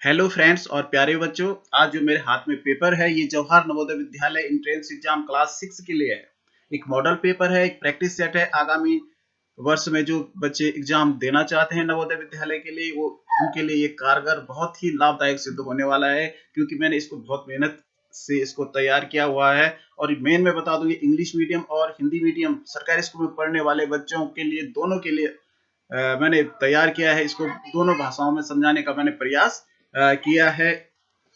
Hello friends और प्यारे बच्चों, आज जो मेरे हाथ में पेपर है ये Jawahar Navodaya Vidyalaya entrance exam class 6 के लिए है। एक मॉडल पेपर है, एक प्रैक्टिस सेट है। आगामी वर्ष में जो बच्चे एग्जाम देना चाहते हैं नवोदय विद्यालय के लिए, वो उनके लिए ये कारगर बहुत ही लाभदायक सिद्ध होने वाला है, क्योंकि मैंने इसको बहुत मेहनत से इसको तैयार किया हुआ है। और मेन मैं बता दूं, ये इंग्लिश मीडियम और हिंदी मीडियम सरकारी स्कूल में पढ़ने वाले बच्चों के लिए, दोनों के लिए मैंने तैयार किया है। इसको दोनों भाषाओं में समझाने का मैंने प्रयास किया है।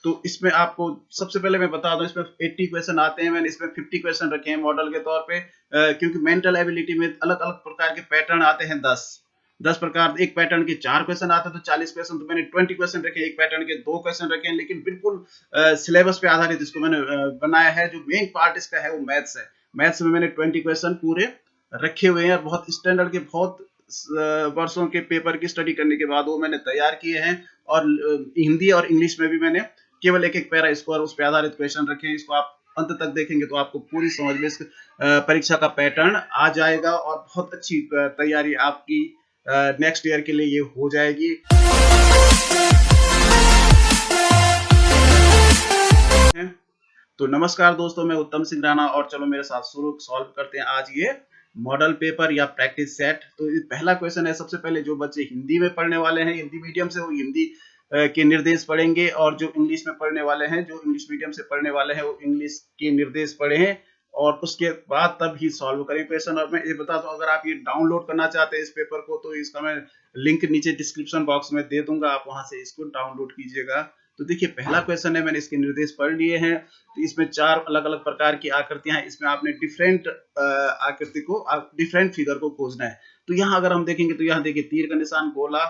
तो इसमें आपको सबसे पहले मैं बता दूं, इसमें 80 क्वेश्चन आते हैं। मैंने इसमें 50 क्वेश्चन रखे हैं मॉडल के तौर पे, क्योंकि मेंटल एबिलिटी में अलग अलग प्रकार के पैटर्न आते हैं। 10 प्रकार, एक पैटर्न के 4 क्वेश्चन आते हैं तो 40 क्वेश्चन। तो मैंने 20 क्वेश्चन रखे, एक पैटर्न के 2 क्वेश्चन रखे हैं, लेकिन बिल्कुल सिलेबस पे आधारित इसको मैंने बनाया है। जो मेन पार्ट इसका है वो मैथ्स है। मैथ्स में मैंने 20 क्वेश्चन पूरे रखे हुए हैं। बहुत स्टैंडर्ड के, बहुत वर्षों के पेपर की स्टडी करने के बाद वो मैंने तैयार किए हैं। और हिंदी और इंग्लिश में भी मैंने केवल एक एक पैरा स्कोर उस पर आधारित क्वेश्चन रखे हैं। इसको आप अंत तक देखेंगे तो आपको पूरी समझ में इस परीक्षा का पैटर्न आ जाएगा, और बहुत अच्छी तैयारी आपकी नेक्स्ट ईयर के लिए ये हो जाएगी। तो नमस्कार दोस्तों, मैं उत्तम सिंह राणा, और चलो मेरे साथ शुरू सॉल्व करते हैं आज ये मॉडल पेपर या प्रैक्टिस सेट। तो ये पहला क्वेश्चन है। सबसे पहले जो बच्चे हिंदी में पढ़ने वाले हैं, हिंदी मीडियम से, वो हिंदी के निर्देश पढ़ेंगे, और जो इंग्लिश में पढ़ने वाले हैं, जो इंग्लिश मीडियम से पढ़ने वाले हैं, वो इंग्लिश के निर्देश पढ़े हैं, और उसके बाद तब ही सॉल्व करें क्वेश्चन। और मैं ये बता दूं, अगर आप ये डाउनलोड करना चाहते हैं इस पेपर को, तो इसका मैं लिंक नीचे डिस्क्रिप्शन बॉक्स में दे दूंगा, आप वहां से इसको डाउनलोड कीजिएगा। तो देखिए, पहला क्वेश्चन है, मैंने इसके निर्देश पढ़ लिए हैं। तो इसमें 4 अलग अलग प्रकार की आकृतियां हैं। इसमें आपने डिफरेंट आकृति को, डिफरेंट फिगर को खोजना है। तो यहाँ अगर हम देखेंगे तो यहाँ देखिए, तीर का निशान, गोला,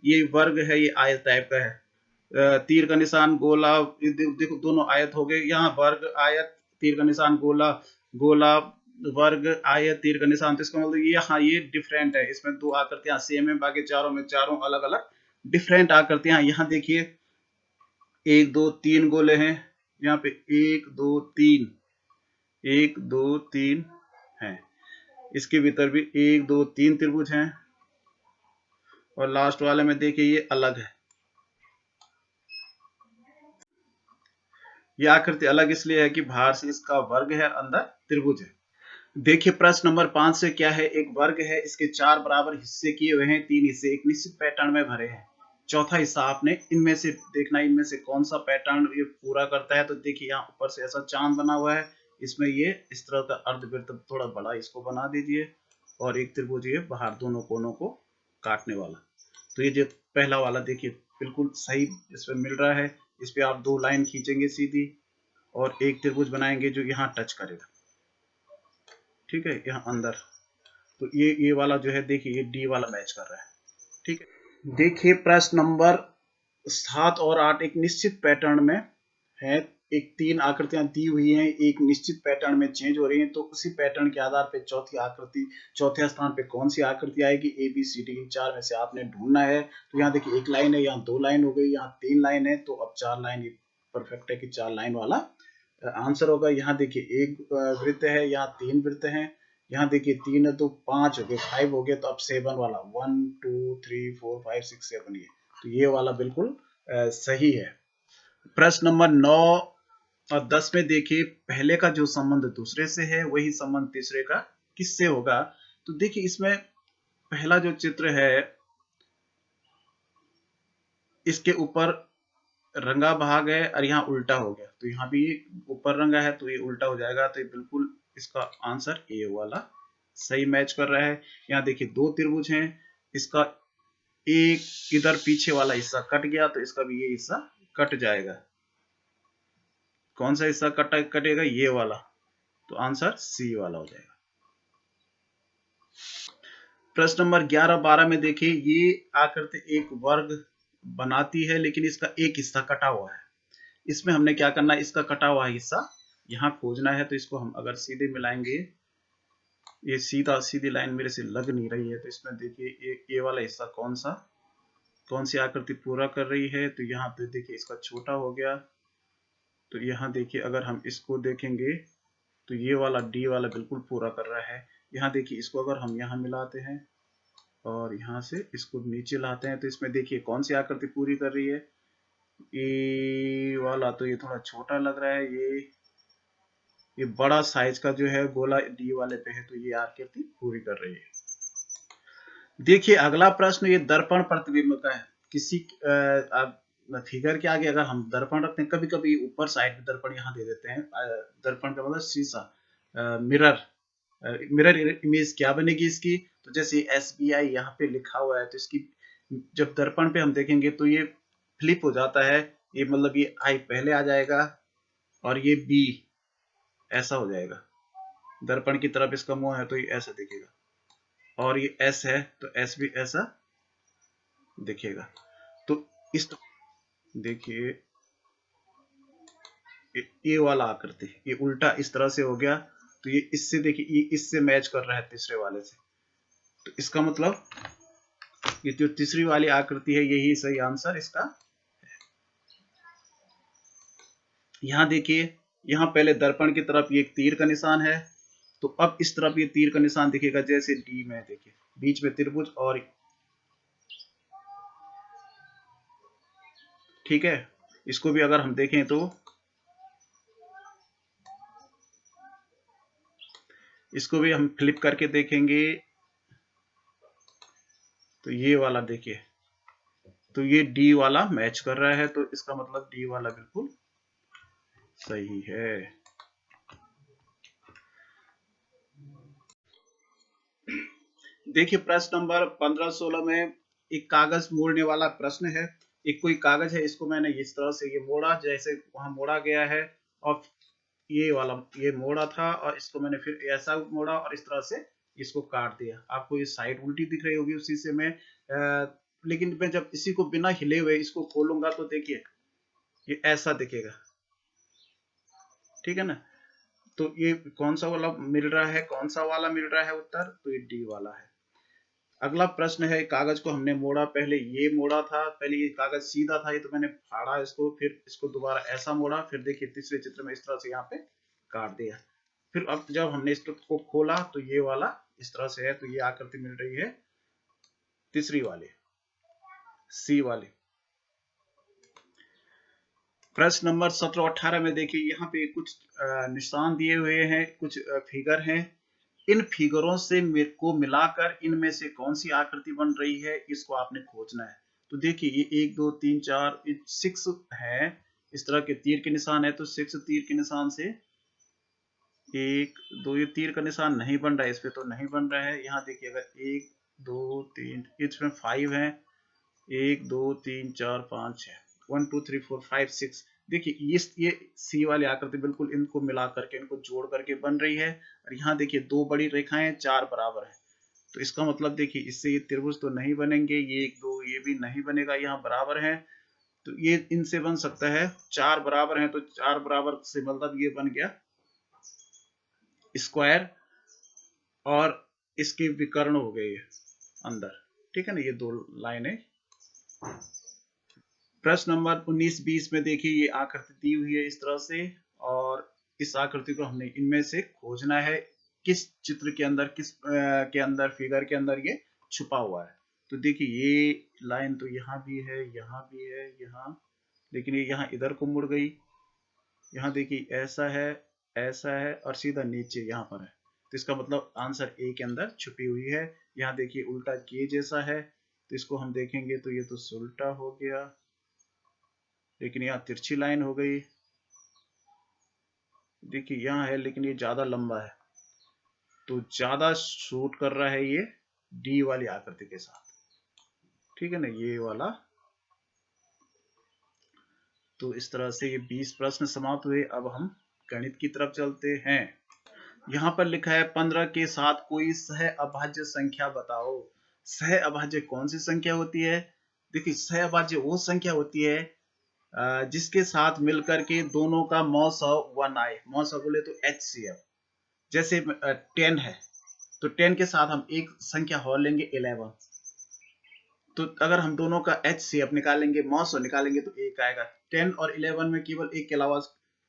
ये वर्ग है, ये आयत टाइप का है। तीर का निशान, गोला, देखो दोनों आयत हो गए। यहाँ वर्ग, आयत, तीर का निशान, गोला, गोला, वर्ग, आयत, तीर का निशान। तो इसका मतलब ये, हाँ, ये डिफरेंट है। इसमें 2 आकृतियां सेम है, बाकी चारों में चारों अलग अलग डिफरेंट आकृतियां। यहाँ देखिए 1 2 3 गोले हैं। यहाँ पे 1 2 3, 1 2 3 है। इसके भीतर भी 1 2 3 त्रिभुज हैं, और लास्ट वाले में देखिए ये अलग है। ये आकृति अलग इसलिए है कि बाहर से इसका वर्ग है, अंदर त्रिभुज है। देखिए प्रश्न नंबर 5 से क्या है। एक वर्ग है, इसके 4 बराबर हिस्से किए हुए हैं, 3 हिस्से एक निश्चित पैटर्न में भरे हैं। चौथा हिस्सा आपने इनमें से देखना, इनमें से कौन सा पैटर्न ये पूरा करता है। तो देखिए यहाँ ऊपर से ऐसा चांद बना हुआ है, इसमें ये इस तरह का अर्धवृत्त, थोड़ा बड़ा इसको बना दीजिए, और एक त्रिभुज ये बाहर दोनों कोनों को काटने वाला। तो ये जो पहला वाला देखिए बिल्कुल सही इसमें मिल रहा है। इस पे आप 2 लाइन खींचेंगे सीधी, और एक त्रिभुज बनाएंगे जो यहाँ टच करेगा। ठीक है, यहाँ अंदर। तो ये वाला जो है, देखिए ये डी वाला मैच कर रहा है। ठीक है, देखिए प्रश्न नंबर 7 और 8 एक निश्चित पैटर्न में है। एक 3 आकृतियां दी हुई हैं, एक निश्चित पैटर्न में चेंज हो रही हैं। तो उसी पैटर्न के आधार पे चौथी आकृति, चौथे स्थान पे कौन सी आकृति आएगी। ए बी सी डी, इन 4 में से आपने ढूंढना है। तो यहाँ देखिए 1 लाइन है, यहाँ 2 लाइन हो गई, यहाँ 3 लाइन है। तो अब 4 लाइन परफेक्ट है कि 4 लाइन वाला आंसर होगा। यहाँ देखिए एक वृत्त है, यहाँ 3 वृत्त हैं। यहाँ देखिए 3 है तो 5 हो गए, 5 हो गए, तो अब 7 वाला 1 2 3 4 5 6 7 ये। तो ये वाला बिल्कुल सही है। प्रश्न नंबर 9 और 10 में देखिए, पहले का जो संबंध दूसरे से है, वही संबंध तीसरे का किससे होगा। तो देखिए इसमें पहला जो चित्र है, इसके ऊपर रंगा भाग है, और यहाँ उल्टा हो गया। तो यहाँ भी ऊपर रंगा है, तो ये उल्टा हो जाएगा। तो ये बिल्कुल इसका आंसर ए वाला सही मैच कर रहा है। यहाँ देखिए 2 त्रिभुज हैं, इसका एक इधर पीछे वाला हिस्सा कट गया, तो इसका भी ये हिस्सा कट जाएगा। कौन सा हिस्सा कटेगा, ये वाला। तो आंसर सी वाला हो जाएगा। प्रश्न नंबर 11-12 में देखिए, ये आकृति एक वर्ग बनाती है, लेकिन इसका एक हिस्सा कटा हुआ है। इसमें हमने क्या करना है, इसका कटा हुआ हिस्सा यहाँ खोजना है। तो इसको हम अगर सीधे मिलाएंगे, ये सीधी लाइन मेरे से लग नहीं रही है। तो इसमें देखिए ये वाला हिस्सा कौन सी आकृति पूरा कर रही है। तो यहाँ पे देखिए इसका छोटा हो गया। तो यहाँ देखिए अगर हम इसको देखेंगे, तो ये वाला डी वाला बिल्कुल पूरा कर रहा है। यहाँ देखिए इसको अगर हम यहाँ मिलाते हैं, और यहाँ से इसको नीचे लाते हैं, तो इसमें देखिए कौन सी आकृति पूरी कर रही है। ए वाला तो ये थोड़ा छोटा लग रहा है, ये बड़ा साइज का जो है गोला डी वाले पे है, तो ये आकृति पूरी कर रही है। देखिए अगला प्रश्न, ये दर्पण प्रतिबिंब का है। किसी फिगर के आगे अगर हम दर्पण रखते हैं, कभी कभी ऊपर साइड में दर्पण यहाँ दे देते हैं, दर्पण का मतलब शीशा, मिरर। मिरर इमेज क्या बनेगी इसकी, तो जैसे SBI यहाँ पे लिखा हुआ है, तो इसकी जब दर्पण पे हम देखेंगे तो ये फ्लिप हो जाता है, ये मतलब ये I पहले आ जाएगा और ये B ऐसा हो जाएगा। दर्पण की तरफ इसका मुंह है तो ये ऐसा दिखेगा, और ये S है तो S भी ऐसा दिखेगा। तो इस देखिए ये वाला आकृति ये उल्टा इस तरह से हो गया, तो ये इससे देखिए ये इससे मैच कर रहा है तीसरे वाले से, तो इसका मतलब ये जो तीसरी वाली आकृति है यही सही आंसर इसका। यहाँ देखिए, यहाँ पहले दर्पण की तरफ ये एक तीर का निशान है, तो अब इस तरफ ये तीर का निशान दिखेगा जैसे डी में, देखिए बीच में त्रिभुज, और ठीक है। इसको भी अगर हम देखें तो इसको भी हम फ्लिप करके देखेंगे, तो ये वाला देखिए, तो ये डी वाला मैच कर रहा है, तो इसका मतलब डी वाला बिल्कुल सही है। देखिए प्रश्न नंबर 15-16 में एक कागज मोड़ने वाला प्रश्न है। एक कोई कागज है, इसको मैंने इस तरह से ये मोड़ा, जैसे वहां मोड़ा गया है, और ये वाला ये मोड़ा था, और इसको मैंने फिर ऐसा मोड़ा और इस तरह से इसको काट दिया। आपको ये साइड उल्टी दिख रही होगी उसी से मैं लेकिन मैं जब इसी को बिना हिले हुए इसको खोलूंगा तो देखिए ये ऐसा दिखेगा, ठीक है ना। तो ये कौन सा वाला मिल रहा है, कौन सा वाला मिल रहा है उत्तर, तो ये डी वाला है। अगला प्रश्न है, कागज को हमने मोड़ा, पहले ये मोड़ा था, पहले ये कागज सीधा था, ये तो मैंने फाड़ा इसको, फिर इसको दोबारा ऐसा मोड़ा, फिर देखिए तीसरे चित्र में इस तरह से यहाँ पे काट दिया। फिर अब जब हमने इसको खोला तो ये वाला इस तरह से है, तो ये आकृति मिल रही है तीसरी वाली, सी वाली। प्रश्न नंबर 17-18 में देखिए, यहाँ पे कुछ निशान दिए हुए हैं, कुछ फिगर हैं। इन फिगरों से मेरे को मिलाकर इनमें से कौन सी आकृति बन रही है, इसको आपने खोजना है। तो देखिए ये 1 2 3 4 6 है, इस तरह के तीर के निशान है, तो 6 तीर के निशान से 1 2, ये तीर का निशान नहीं बन रहा है, इस पे तो नहीं बन रहा है। यहाँ देखिए अगर 1 2 3, इसमें 5 है, 1 2 3 4 5 6, 1 2 3 4 5 6। देखिए ये सी वाली आकृति बिल्कुल इनको मिला करके इनको जोड़ करके बन रही है। और यहाँ देखिए 2 बड़ी रेखाएं 4 बराबर है, तो इसका मतलब देखिए इससे ये त्रिभुज तो नहीं बनेंगे, ये 1 2 ये भी नहीं बनेगा, यहाँ बराबर है, तो ये इनसे बन सकता है 4 बराबर है, तो 4 बराबर से मतलब ये बन गया स्क्वायर, और इसके विकर्ण हो गए अंदर, ठीक है ना, ये 2 लाइनें। प्रश्न नंबर 19-20 में देखिए ये आकृति दी हुई है इस तरह से, और इस आकृति को हमने इनमें से खोजना है किस चित्र के अंदर, किस के अंदर, फिगर के अंदर ये छुपा हुआ है। तो देखिए ये लाइन तो यहाँ भी है, यहाँ भी है, यहाँ, लेकिन ये यहाँ इधर को मुड़ गई। यहाँ देखिए ऐसा है और सीधा नीचे यहाँ पर है, तो इसका मतलब आंसर ए के अंदर छुपी हुई है। यहाँ देखिए उल्टा के जैसा है, तो इसको हम देखेंगे तो ये तो उल्टा हो गया, लेकिन यहाँ तिरछी लाइन हो गई। देखिए यहाँ है लेकिन ये ज्यादा लंबा है, तो ज्यादा शूट कर रहा है ये डी वाली आकृति के साथ, ठीक है ना, ये वाला। तो इस तरह से ये 20 प्रश्न समाप्त हुए। अब हम गणित की तरफ चलते हैं। यहाँ पर लिखा है 15 के साथ कोई सह अभाज्य संख्या बताओ। सह अभाज्य कौन सी संख्या होती है? देखिए सह अभाज्य वो संख्या होती है जिसके साथ मिलकर के दोनों का मौसा 1 आए। मौसा बोले तो HCF, जैसे 10 है तो 10 के साथ हम एक संख्या और लेंगे 11, तो अगर हम दोनों का HCF निकालेंगे, मौसा निकालेंगे तो 1 आएगा। 10 और 11 में केवल एक के अलावा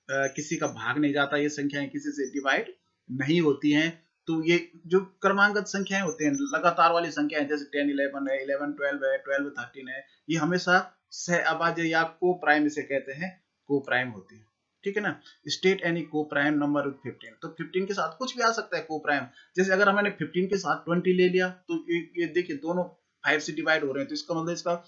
किसी का भाग नहीं जाता, ये संख्याएं किसी से डिवाइड नहीं होती हैं। तो ये जो क्रमांकत संख्याएं होते हैं, लगातार वाली संख्याएं, जैसे 10 11 है, 11 12 है, 12 13 है, ये हमेशा सह अभाज्य या को प्राइम इसे कहते हैं, को प्राइम होती है, ठीक है ना। स्टेट एनी को प्राइम नंबर विद 15, तो 15 के साथ कुछ भी आ सकता है को प्राइम। जैसे अगर हमने 15 के साथ 20 ले लिया तो ये देखिए दोनों 5 से डिवाइड हो रहे हैं, तो इसका मतलब इसका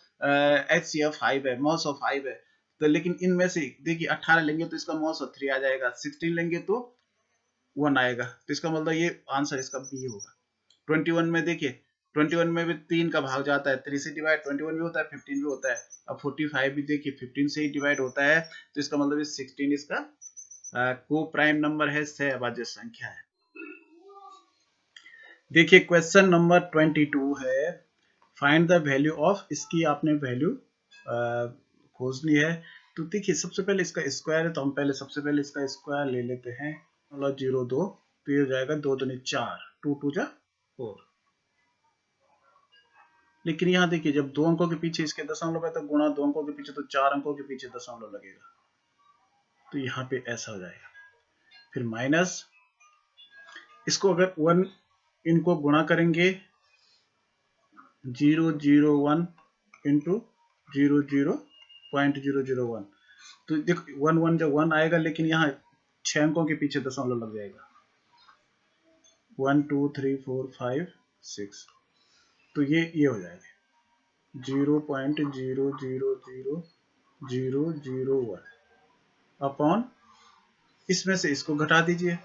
HCF 5 है, मॉस ऑफ 5 है। तो लेकिन इनमें से देखिए 18 लेंगे तो इसका मॉस ऑफ 3 आ जाएगा, 16 लेंगे तो 1 आएगा, तो इसका मतलब ये आंसर इसका बी होगा। 21 में देखिए 21 में भी 3 का भाग जाता है, 3 से डिवाइड 21 भी होता है, 15 भी होता है। अब 45 भी देखिए 15 से ही डिवाइड होता है, तो इसका मतलब 16 इसका को प्राइम नंबर है, सह अभाज्य संख्या है। देखिए क्वेश्चन नंबर 22 है, फाइंड द वैल्यू ऑफ, इसकी आपने वैल्यू खोजनी है। तो देखिए सबसे पहले इसका स्क्वायर है, तो हम पहले सबसे पहले इसका स्क्वायर ले लेते हैं, 0.02, तो ये हो जाएगा 2 दूनी 4, 2 2 जा 4। लेकिन यहाँ देखिए जब 2 अंकों के पीछे इसके दशमलव है तो गुणा 2 अंकों के पीछे तो 4 अंकों के पीछे दशमलव लगेगा, तो यहाँ पे ऐसा हो जाएगा। फिर माइनस, इसको अगर 1 इनको गुणा करेंगे 001 इंटू 0.001, तो देखो 1 1 जब 1 आएगा, लेकिन यहाँ 6 अंकों के पीछे दशमलव लग जाएगा, 1 2 3 4 5 6, तो ये हो जाएगा 0.0000001 अपॉन, इसमें से इसको घटा दीजिए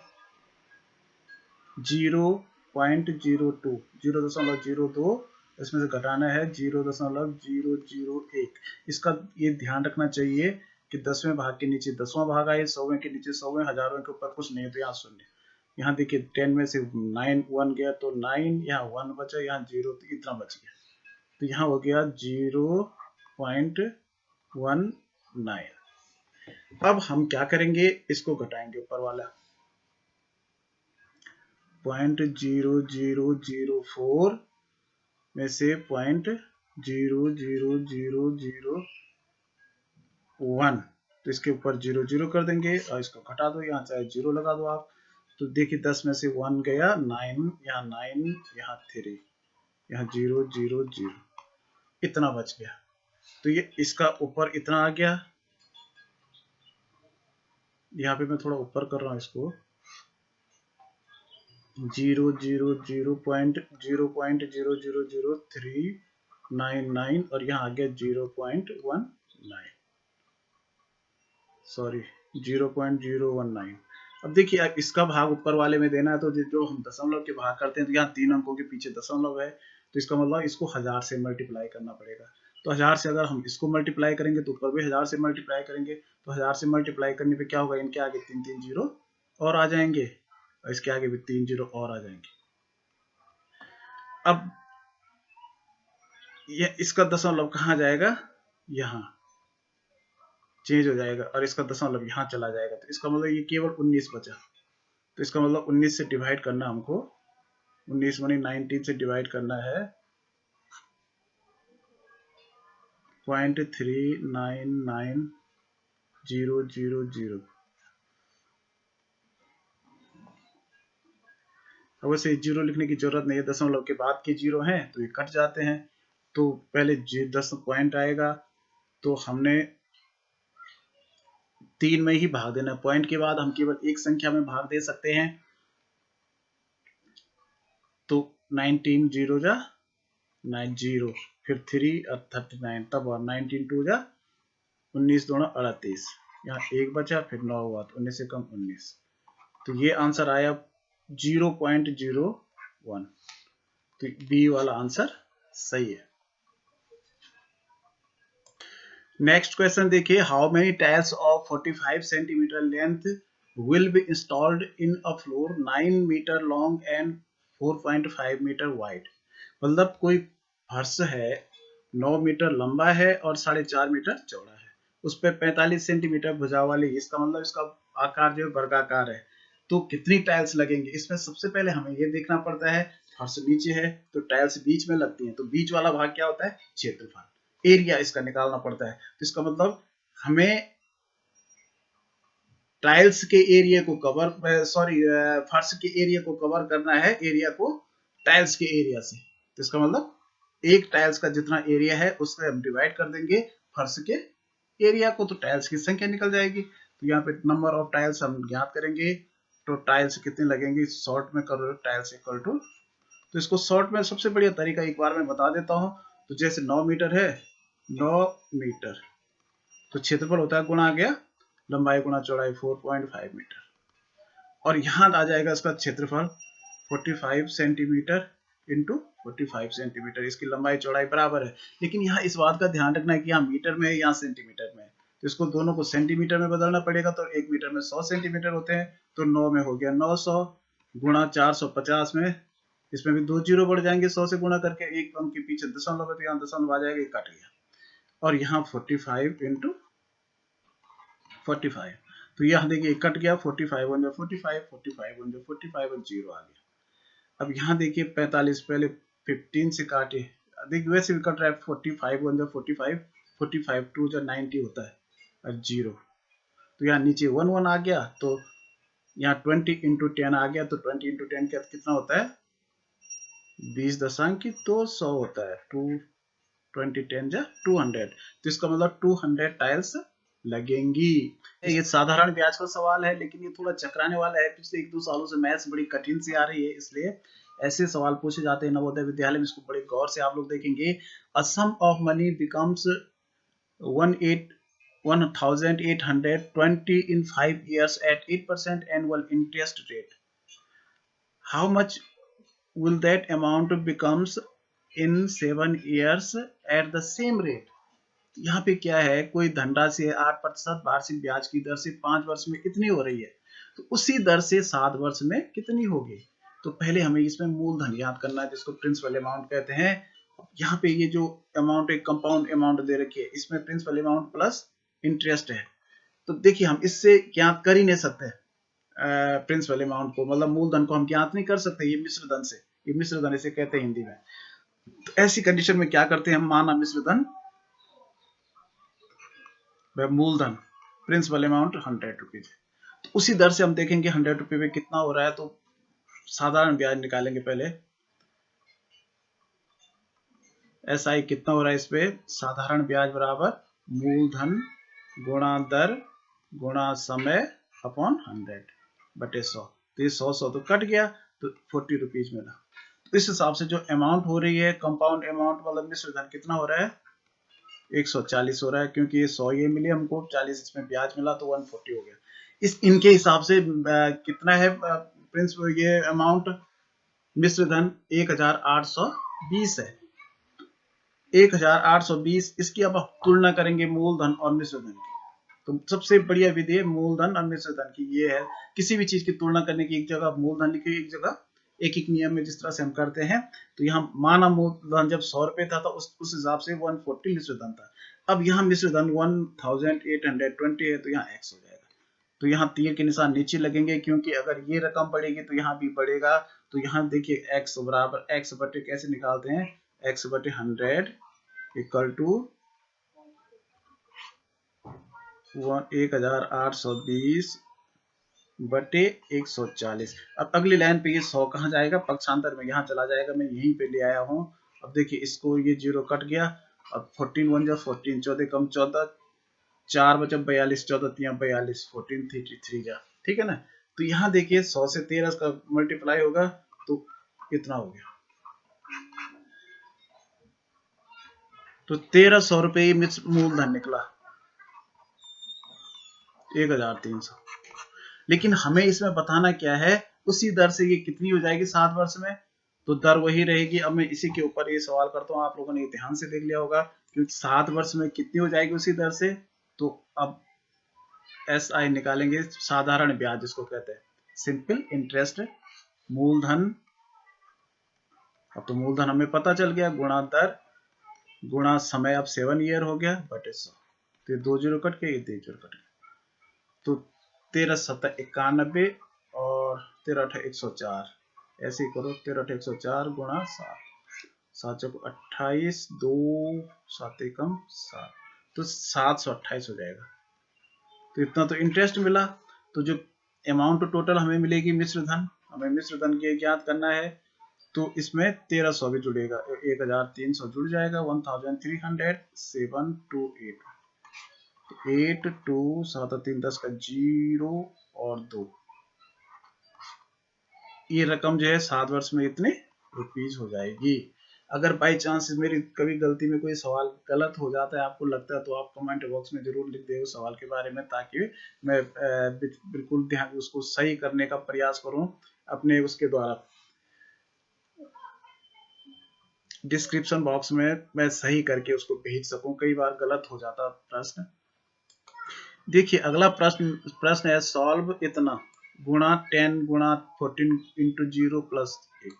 0.02, 0.02, इसमें से घटाना है 0.001। इसका ये ध्यान रखना चाहिए कि 10वें भाग के नीचे 10वां भाग आए, 100वें के नीचे 100वें, हजारों के ऊपर कुछ नहीं, तो यहाँ शून्य। यहाँ देखिए 10 में से 9 1 गया तो 9, यहाँ 1 बचा, यहाँ 0, तो इतना बच गया, तो यहाँ हो गया 0.19। अब हम क्या करेंगे, इसको घटाएंगे ऊपर वाला 0.0004 में से 0.00001, तो इसके ऊपर 0 0 कर देंगे और इसको घटा दो, यहाँ चाहे 0 लगा दो आप। तो देखिए 10 में से 1 गया, 9, यहाँ 9, यहाँ 3, यहाँ 0 0 0, इतना बच गया। तो ये इसका ऊपर इतना आ गया, यहाँ पे मैं थोड़ा ऊपर कर रहा हूँ इसको, 0.0000399 और यहाँ आ गया 0.19, सॉरी 0.019। अब देखिए अब इसका भाग ऊपर वाले में देना है, तो जो हम दशमलव के भाग करते हैं तो यहाँ 3 अंकों के पीछे दशमलव है, तो इसका मतलब इसको 1000 से मल्टीप्लाई करना पड़ेगा। तो 1000 से अगर हम इसको मल्टीप्लाई करेंगे तो ऊपर भी 1000 से मल्टीप्लाई करेंगे, तो 1000 से मल्टीप्लाई करने पे क्या होगा, इनके आगे 3 3 जीरो और आ जाएंगे, और इसके आगे भी 3 जीरो और आ जाएंगे। अब ये इसका दशमलव कहाँ जाएगा, यहाँ चेंज हो जाएगा, और इसका दशमलव यहाँ चला जाएगा, तो इसका मतलब ये केवल 19 बचा। तो इसका मतलब 19 से डिवाइड करना हमको, 19 मानी 19 से डिवाइड करना है 0.399000। अब वैसे जीरो लिखने की जरूरत नहीं है, दशमलव के बाद के जीरो हैं तो ये कट जाते हैं, तो पहले 10 पॉइंट आएगा, तो हमने 3 में ही भाग देना, पॉइंट के बाद हम केवल एक संख्या में भाग दे सकते हैं, तो 19 जीरो जा 90, फिर 3 और 39, तब और 19 2 जा 19 दोनों 38, यहाँ 1 बचा, फिर 9 हुआ, तो 19 से कम 19, तो ये आंसर आया 0.01, तो बी वाला आंसर सही है। नेक्स्ट क्वेश्चन देखिए, how many tiles of 45 centimetre length will be installed in a floor 9 metre long and 4.5 metre wide. मतलब कोई फर्श है 9 मीटर लंबा है और 4.5 मीटर चौड़ा है, उस पर 45 सेंटीमीटर भुजा वाली, इसका मतलब इसका आकार जो है वर्गाकार है, तो कितनी टाइल्स लगेंगे। इसमें सबसे पहले हमें ये देखना पड़ता है, फर्श नीचे है तो टाइल्स बीच में लगती हैं, तो बीच वाला भाग क्या होता है, क्षेत्रफल, एरिया इसका निकालना पड़ता है। तो इसका मतलब हमें टाइल्स के एरिया को कवर, फर्श के एरिया को कवर करना है एरिया को टाइल्स के एरिया से, तो इसका मतलब एक टाइल्स का जितना एरिया है उससे हम डिवाइड कर देंगे फर्श के एरिया को, तो टाइल्स की संख्या निकल जाएगी। तो यहाँ पे नंबर ऑफ टाइल्स हम ज्ञात करेंगे, तो टाइल्स कितने लगेंगे, शॉर्ट में करो टाइल्स इक्वल टू, तो इसको शॉर्ट में सबसे बढ़िया तरीका एक बार मैं बता देता हूँ। तो जैसे 9 मीटर है, 9 मीटर तो क्षेत्रफल होता है गुणा आ गया लंबाई गुणा चौड़ाई 4.5 मीटर, और यहाँ आ जाएगा इसका क्षेत्रफल 45 सेंटीमीटर इंटू 45 सेंटीमीटर, इसकी लंबाई चौड़ाई बराबर है। लेकिन यहाँ इस बात का ध्यान रखना है कि यहाँ मीटर में है या सेंटीमीटर में है, तो इसको दोनों को सेंटीमीटर में बदलना पड़ेगा। तो 1 मीटर में 100 सेंटीमीटर होते हैं, तो 9 में हो गया 900 गुणा 450 में, इसमें भी 2 जीरो बढ़ जाएंगे 100 से गुणा करके, एक अंक के पीछे दशमलव है तो यहाँ दशमलव आ जाएगा, ये कट गया। और यहाँ 45 इंटू 45, तो यहाँ देखिए कट गया, 45 1 45, 45 1 45 और जीरो आ गया। अब यहाँ देखिए 45 पहले 15 से काटे, देखिए वैसे भी कट रहा है, 45 1 45, 45 2 90 होता है और जीरो, तो यहाँ नीचे 1 1 आ गया, तो यहाँ 20 इंटू 10 आ गया, तो 20 इंटू 10 कितना होता है 20.200 होता है, 20 10 200, तो इसका मतलब 200 टाइल्स लगेंगी। ये साधारण ब्याज का सवाल है, लेकिन ये थोड़ा चकराने वाला है, पिछले 1-2 सालों से मैथ्स बड़ी कठिन सी आ रही है, इसलिए ऐसे सवाल पूछे जाते हैं नवोदय विद्यालय में, इसको बड़े गौर से आप लोग देखेंगे। अ सम of money becomes 1820 in 5 years at 8% annual interest rate. How much will that amount becomes in 7 years at the same rate? यहाँ पे क्या है, कोई धनराशि है 8% वार्षिक ब्याज की दर से 5 वर्ष में इतनी हो रही है, तो उसी दर से 7 वर्ष में कितनी होगी। तो पहले हमें इसमें मूलधन याद करना है, जिसको प्रिंसिपल अमाउंट कहते हैं। यहाँ पे ये जो अमाउंट एक कंपाउंड अमाउंट दे रखी है, इसमें प्रिंसिपल अमाउंट प्लस इंटरेस्ट है, तो देखिए हम इससे ज्ञात कर ही नहीं सकते प्रिंसिपल अमाउंट को, मतलब मूलधन को हम ज्ञात नहीं कर सकते ये मिश्र धन से, ये मिश्र धन इसे कहते हैं हिंदी में। तो ऐसी कंडीशन में क्या करते हैं हम, माना मिश्र धन मूलधन प्रिंसिपल अमाउंट 100 रुपीज, तो उसी दर से हम देखेंगे 100 रुपये में कितना हो रहा है, तो साधारण ब्याज निकालेंगे पहले, एसआई कितना हो रहा है इस पे, साधारण ब्याज बराबर मूलधन गुणा दर गुणा समय अपॉन 100 बटे 100, तो ये 100 तो कट गया, तो 40 रुपीज मिला। तो इस हिसाब से जो अमाउंट हो रही है कंपाउंड अमाउंट मतलब मिश्र धन कितना हो रहा है 140 हो रहा है, क्योंकि ये 100 ये मिले हमको, 40 इसमें ब्याज मिला, तो 140 हो गया। इस इनके हिसाब से कितना है प्रिंसिपल ये अमाउंट मिश्र धन 1820 है, 1820, इसकी अब तुलना करेंगे मूलधन और मिश्र धन की। तो सबसे बढ़िया विधि है मूलधन और मिश्र धन की, ये है किसी भी चीज की तुलना करने की, एक जगह मूलधन लिखिए, एक जगह एक एक नियम में जिस तरह से हम करते हैं। तो यहाँ माना मूलधन जब 100 रुपए था तो उस हिसाब से 140 मिश्र धन था। अब यहाँ मिश्र धन 1820 है, तो यहाँ x हो जाएगा, तो यहाँ तीर के निशान नीचे लगेंगे, क्योंकि अगर ये रकम बढ़ेगी तो यहाँ भी बढ़ेगा। तो यहाँ देखिए x बराबर x बटे कैसे निकालते हैं, x बटे 100 इक्वल टू 1820 बटे 140। अब अगली लाइन पे ये 100 कहाँ जाएगा, पक्षांतर में यहाँ चला जाएगा, मैं यहीं पे ले आया हूँ। अब देखिए इसको ये जीरो कट गया, अब 14 1 जा 14, 14 कम 14, 4 बचा 42, 14 3 42, 14 3 जा, ठीक है ना। तो यहाँ देखिए 100 से 13 का मल्टीप्लाई होगा तो कितना हो गया, तो 1300 रुपये मूलधन निकला 1300। लेकिन हमें इसमें बताना क्या है, उसी दर से ये कितनी हो जाएगी 7 वर्ष में, तो दर वही रहेगी। अब मैं इसी के ऊपर ये सवाल करता हूँ, आप लोगों ने ध्यान से देख लिया होगा, क्योंकि 7 वर्ष में कितनी हो जाएगी उसी दर से। तो अब एसआई निकालेंगे, साधारण ब्याज जिसको कहते हैं सिंपल इंटरेस्ट, मूलधन, अब तो मूलधन हमें पता चल गया, गुणा दर गुणा समय, अब 7 ईयर हो गया बटे 100, तो 2 जीरो कट के, ये 2 जीरो कट गए, तो 13 7 91 और 13 8 104, ऐसे ही करो, 13 8 104 गुणा 7, 7 चौको 28, 2 7 एकम 7, तो 728 हो जाएगा। तो इतना तो इंटरेस्ट मिला। तो जो अमाउंट टोटल हमें मिलेगी मिश्र धन, हमें मिश्र धन के ज्ञात करना है, तो इसमें 1300 भी जुड़ेगा, 1300 जुड़ जाएगा, 1300, 7 2 8, 8 2 7 3 10 का 0 और 2, ये रकम जो है 7 वर्ष में इतने रुपीज हो जाएगी। अगर बाई चांस मेरी कभी गलती में कोई सवाल गलत हो जाता है, आपको लगता है, तो आप कमेंट बॉक्स में जरूर लिख दे उस सवाल के बारे में, ताकि मैं बिल्कुल ध्यान उसको सही करने का प्रयास करूं अपने उसके द्वारा। डिस्क्रिप्शन बॉक्स में मैं सही करके उसको भेज सकूं, कई बार गलत हो जाता प्रश्न। देखिए अगला प्रश्न है सॉल्व इतना गुणा 10 गुणा 14 इंटू 0 प्लस 8।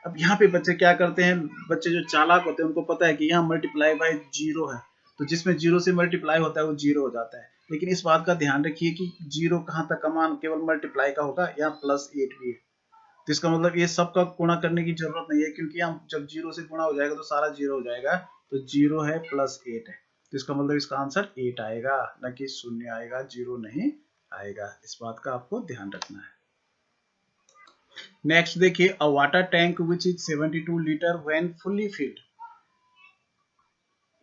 अब यहाँ पे बच्चे क्या करते हैं, बच्चे जो चालाक होते हैं उनको पता है कि यहाँ मल्टीप्लाई बाय 0 है, तो जिसमें 0 से मल्टीप्लाई होता है वो 0 हो जाता है। लेकिन इस बात का ध्यान रखिए कि 0 कहाँ तक का मान केवल मल्टीप्लाई का होगा, यहाँ प्लस 8 भी है, तो इसका मतलब ये सबका गुणा करने की जरूरत नहीं है, क्योंकि हम जब 0 से गुणा हो जाएगा तो सारा 0 हो जाएगा, तो 0 है प्लस 8 है, तो इसका मतलब इसका आंसर 8 आएगा, न कि 0 आएगा, 0 नहीं आएगा। इस बात का आपको ध्यान रखना है। नेक्स्ट देखिए, अ water tank which is 72 litre when fully filled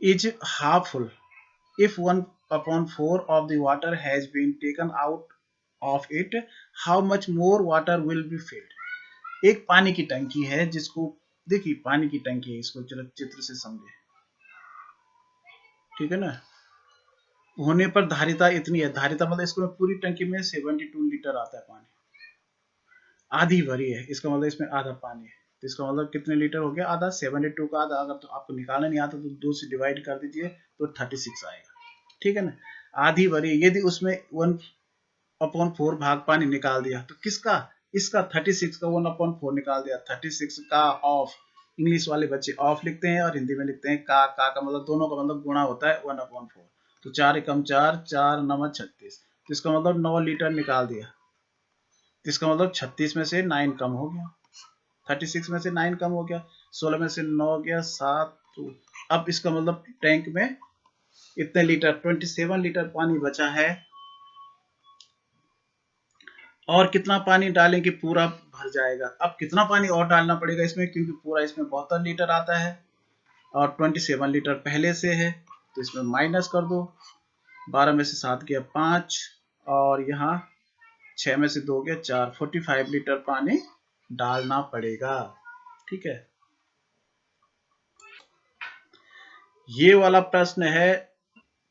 is half full if 1/4 of the water has been taken out of it, how much more water will be filled? एक पानी की टंकी है जिसको, देखिए पानी की टंकी है, इसको चित्र से समझे, ठीक है ना। होने पर धारिता इतनी है, धारिता मतलब इसको पूरी टंकी में 72 लीटर आता है पानी, आधी भरी है, इसका मतलब इसमें आधा पानी है, तो इसका मतलब कितने लीटर हो गया, आधा। 72 का आधा, अगर तो आपको निकालना नहीं आता तो 2 से डिवाइड कर दीजिए तो 36 आएगा, ठीक है ना। आधी भरी, यदि उसमें 1/4 भाग पानी निकाल दिया तो किसका, इसका 36 का 1/4 निकाल दिया, 36 का ऑफ, इंग्लिश वाले बच्चे ऑफ लिखते हैं और हिंदी में लिखते हैं का मतलब दोनों का मतलब गुणा होता है 1/4, तो 4 एकम 4, 4 9 36, तो इसका मतलब 9 लीटर निकाल दिया, तो इसका मतलब 36 में से 9 कम हो गया, 36 में से 9 कम हो गया, 16 में से 9 गया 7, तो अब इसका मतलब टैंक में इतने लीटर 27 लीटर पानी बचा है, और कितना पानी डालें कि पूरा भर जाएगा। अब कितना पानी और डालना पड़ेगा इसमें, क्योंकि पूरा इसमें 72 लीटर आता है और 27 लीटर पहले से है, तो इसमें माइनस कर दो, 12 में से 7 गया 5 और यहाँ 6 में से 2 गया 4, 45 लीटर पानी डालना पड़ेगा, ठीक है। ये वाला प्रश्न है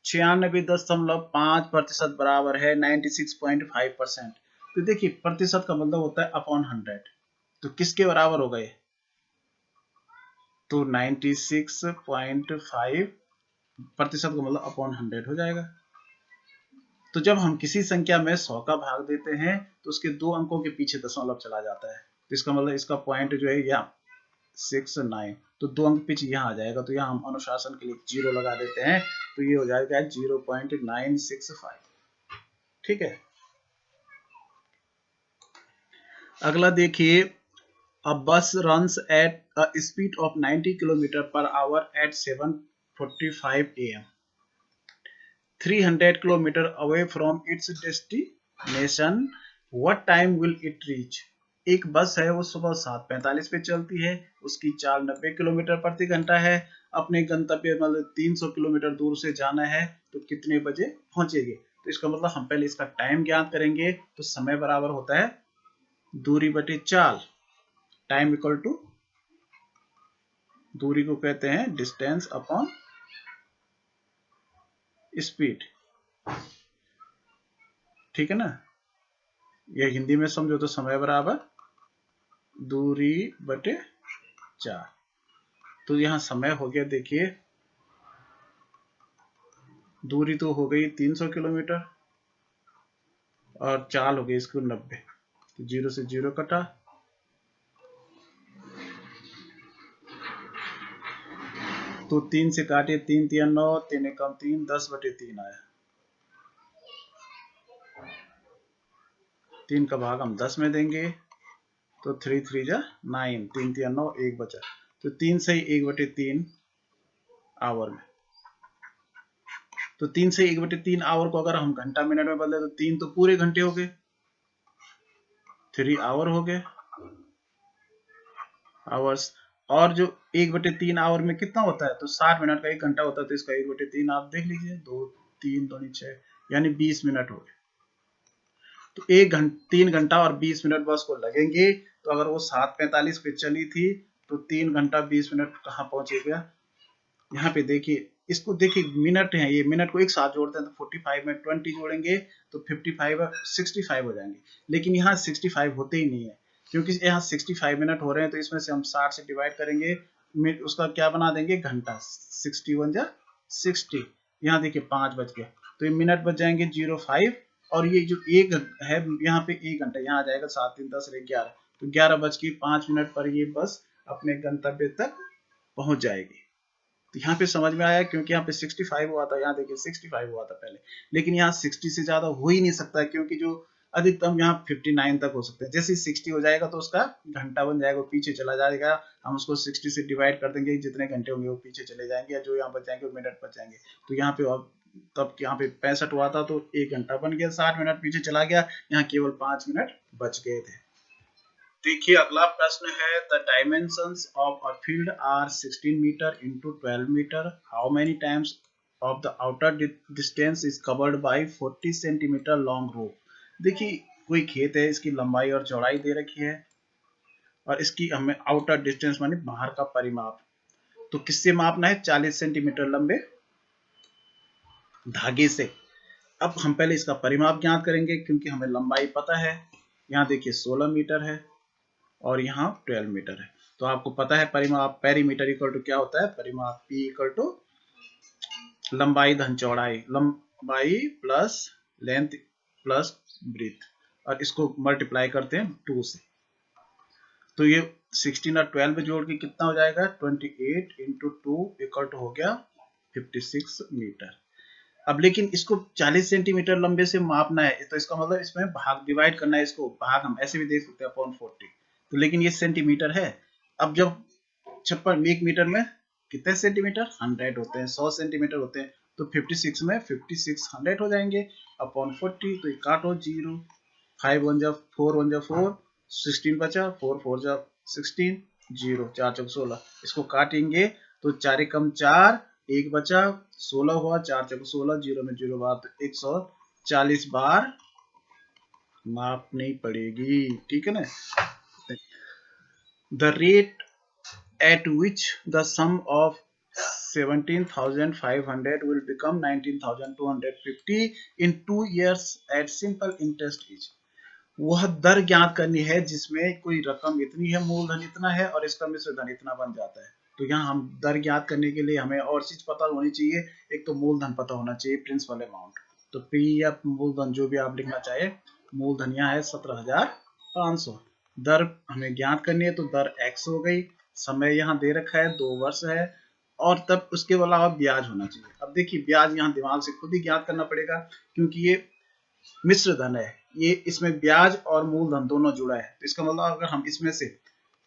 96.5% बराबर है 96.5%। तो देखिए प्रतिशत का मतलब होता है अपॉन 100, तो किसके बराबर होगा ये, तो 96.5% का मतलब अपॉन 100 हो जाएगा। तो जब हम किसी संख्या में 100 का भाग देते हैं तो उसके 2 अंकों के पीछे दशमलव चला जाता है, तो इसका मतलब इसका पॉइंट जो है यहाँ 69, तो 2 अंक पीछे यहाँ आ जाएगा, तो यहाँ हम अनुशासन के लिए 0 लगा देते हैं, तो ये हो जाएगा 0.965, ठीक है। अगला देखिए, a bus runs at a speed of 90 kilometre per hour at 7:45 AM 300 kilometre away from its destination, what time will it reach? एक बस है वो सुबह 7:45 पे चलती है, उसकी चाल 90 किलोमीटर प्रति घंटा है, अपने गंतव्य मतलब 300 किलोमीटर दूर से जाना है, तो कितने बजे पहुंचेगी? तो इसका मतलब हम पहले इसका टाइम ज्ञात करेंगे, तो समय बराबर होता है दूरी बटे चाल, टाइम इक्वल टू दूरी को कहते हैं डिस्टेंस अपॉन स्पीड, ठीक है ना। यह हिंदी में समझो तो समय बराबर दूरी बटे चाल, तो यहां समय हो गया, देखिए दूरी तो हो गई 300 किलोमीटर और चाल हो गई इसको 90, तो 0 से 0 कटा, तो 3 से काटे, 3 3 9, 3 एकम 3, 10/3 आया, 3 का भाग हम 10 में देंगे, तो 3 3 जा 9, 3 3 9, 1 बचा, तो 3 से 1/3 आवर में, तो 3 से 1/3 आवर को अगर हम घंटा मिनट में बदले तो 3 तो पूरे घंटे हो गए, 3 आवर हो गए, आवर्स। और जो 1/3 आवर में कितना होता है, तो 60 मिनट का 1 घंटा होता है, तो इसका 1/3 आप देख लीजिए, 2 3 2 6 यानी 20 मिनट हो गए। तो 3 घंटा और 20 मिनट बस को लगेंगे। तो अगर वो 7:45 पे चली थी तो 3 घंटा 20 मिनट कहाँ पहुंचेगा, यहाँ पे देखिए, इसको देखिए मिनट है, ये मिनट को एक साथ जोड़ते हैं तो 45 में 20 जोड़ेंगे तो 55 और 65 हो जाएंगे। लेकिन यहाँ 65 होते ही नहीं है, क्योंकि यहाँ 65 मिनट हो रहे हैं, तो इसमें से हम 60 से डिवाइड करेंगे, उसका क्या बना देंगे, घंटा। 61 जा 60, यहाँ देखिए 5 बज गया, तो ये मिनट बच जाएंगे 05। और ये जो एक है यहाँ पे 1 घंटा, यहाँ आ जाएगा 7 3 10 11, तो 11:05 पर ये बस अपने गंतव्य तक पहुंच जाएगी। तो यहाँ पे समझ में आया, क्योंकि यहाँ पे 65 हुआ था, यहाँ देखिए 65 हुआ था पहले, लेकिन यहाँ 60 से ज्यादा हो ही नहीं सकता, क्योंकि जो अधिकतम यहाँ 59 तक हो सकते हैं। जैसे 60 हो जाएगा तो उसका घंटा बन जाएगा, पीछे चला जाएगा, हम उसको 60 से डिवाइड कर देंगे, जितने घंटे होंगे वो पीछे चले जाएंगे, या जो यहाँ बच जाएंगे वो मिनट बच जाएंगे। तो यहाँ पे अब तब यहाँ पे 65 हुआ था तो 1 घंटा बन गया, 60 मिनट पीछे चला गया, यहाँ केवल 5 मिनट बच गए थे। देखिए अगला प्रश्न है, the dimensions of a field are 16 metre into 12 metre, how many times of the outer distance is covered by 40 centimetre long rope. देखिए कोई खेत है, इसकी लंबाई और चौड़ाई दे रखी है, और इसकी हमें आउटर डिस्टेंस माने बाहर का परिमाप, तो किससे मापना है, 40 सेंटीमीटर लंबे धागे से। अब हम पहले इसका परिमाप ज्ञात करेंगे, क्योंकि हमें लंबाई पता है, यहाँ देखिए 16 मीटर है और यहाँ 12 मीटर है। तो आपको पता है परिमाप, पेरीमीटर इक्वल टू क्या होता है, परिमाप P इक्वल टू लंबाई धन चौड़ाई, लंबाई प्लस लेंथ प्लस ब्रीथ, और इसको मल्टीप्लाई करते हैं 2 से। तो ये 16 और 12 जोड़ के कितना हो जाएगा, 28 इंटू 2 इक्वल टू हो गया 56 मीटर। अब लेकिन इसको 40 सेंटीमीटर लंबे से मापना है, तो इसका मतलब इसमें भाग डिवाइड करना है, इसको भाग हम ऐसे भी देख सकते हैं अपॉन 40, तो लेकिन ये सेंटीमीटर है। अब जब 56 1 मीटर में कितने सेंटीमीटर, 100 होते हैं, 100 सेंटीमीटर होते हैं, तो 56 में 56 100 हो जाएंगे अपॉन 40, तो ये काटो 0, 5 1 जा 4 1 जा 4, 16 बचा, 4 4 जा 16, 0 4 चौक 16, इसको काटेंगे तो 4 कम 4, 1 बचा, 16 हुआ, 4 चौक 16, 0 में 0 बार, तो 140 बार मापनी पड़ेगी, ठीक है ना। The rate at which the sum of 17,500 will become 19,250 in 2 years at simple interest is, वह दर ज्ञात करनी है जिसमें कोई रकम इतनी है, मूलधन इतना है और इसका मिश्र धन इतना बन जाता है। तो यहाँ हम दर ज्ञात करने के लिए हमें और चीज पता होनी चाहिए, एक तो मूलधन पता होना चाहिए, प्रिंसिपल अमाउंट, तो पी या मूलधन जो भी आप लिखना चाहे, मूलधन यहाँ है 17,500, दर हमें ज्ञात करनी है, तो दर x हो गई, समय यहाँ दे रखा है 2 वर्ष है, और तब उसके अलावा ब्याज होना चाहिए। अब देखिए ब्याज यहाँ दिमाग से खुद ही ज्ञात करना पड़ेगा, क्योंकि ये मिश्र धन है, ये इसमें ब्याज और मूलधन दोनों जुड़ा है, तो इसका मतलब अगर हम इसमें से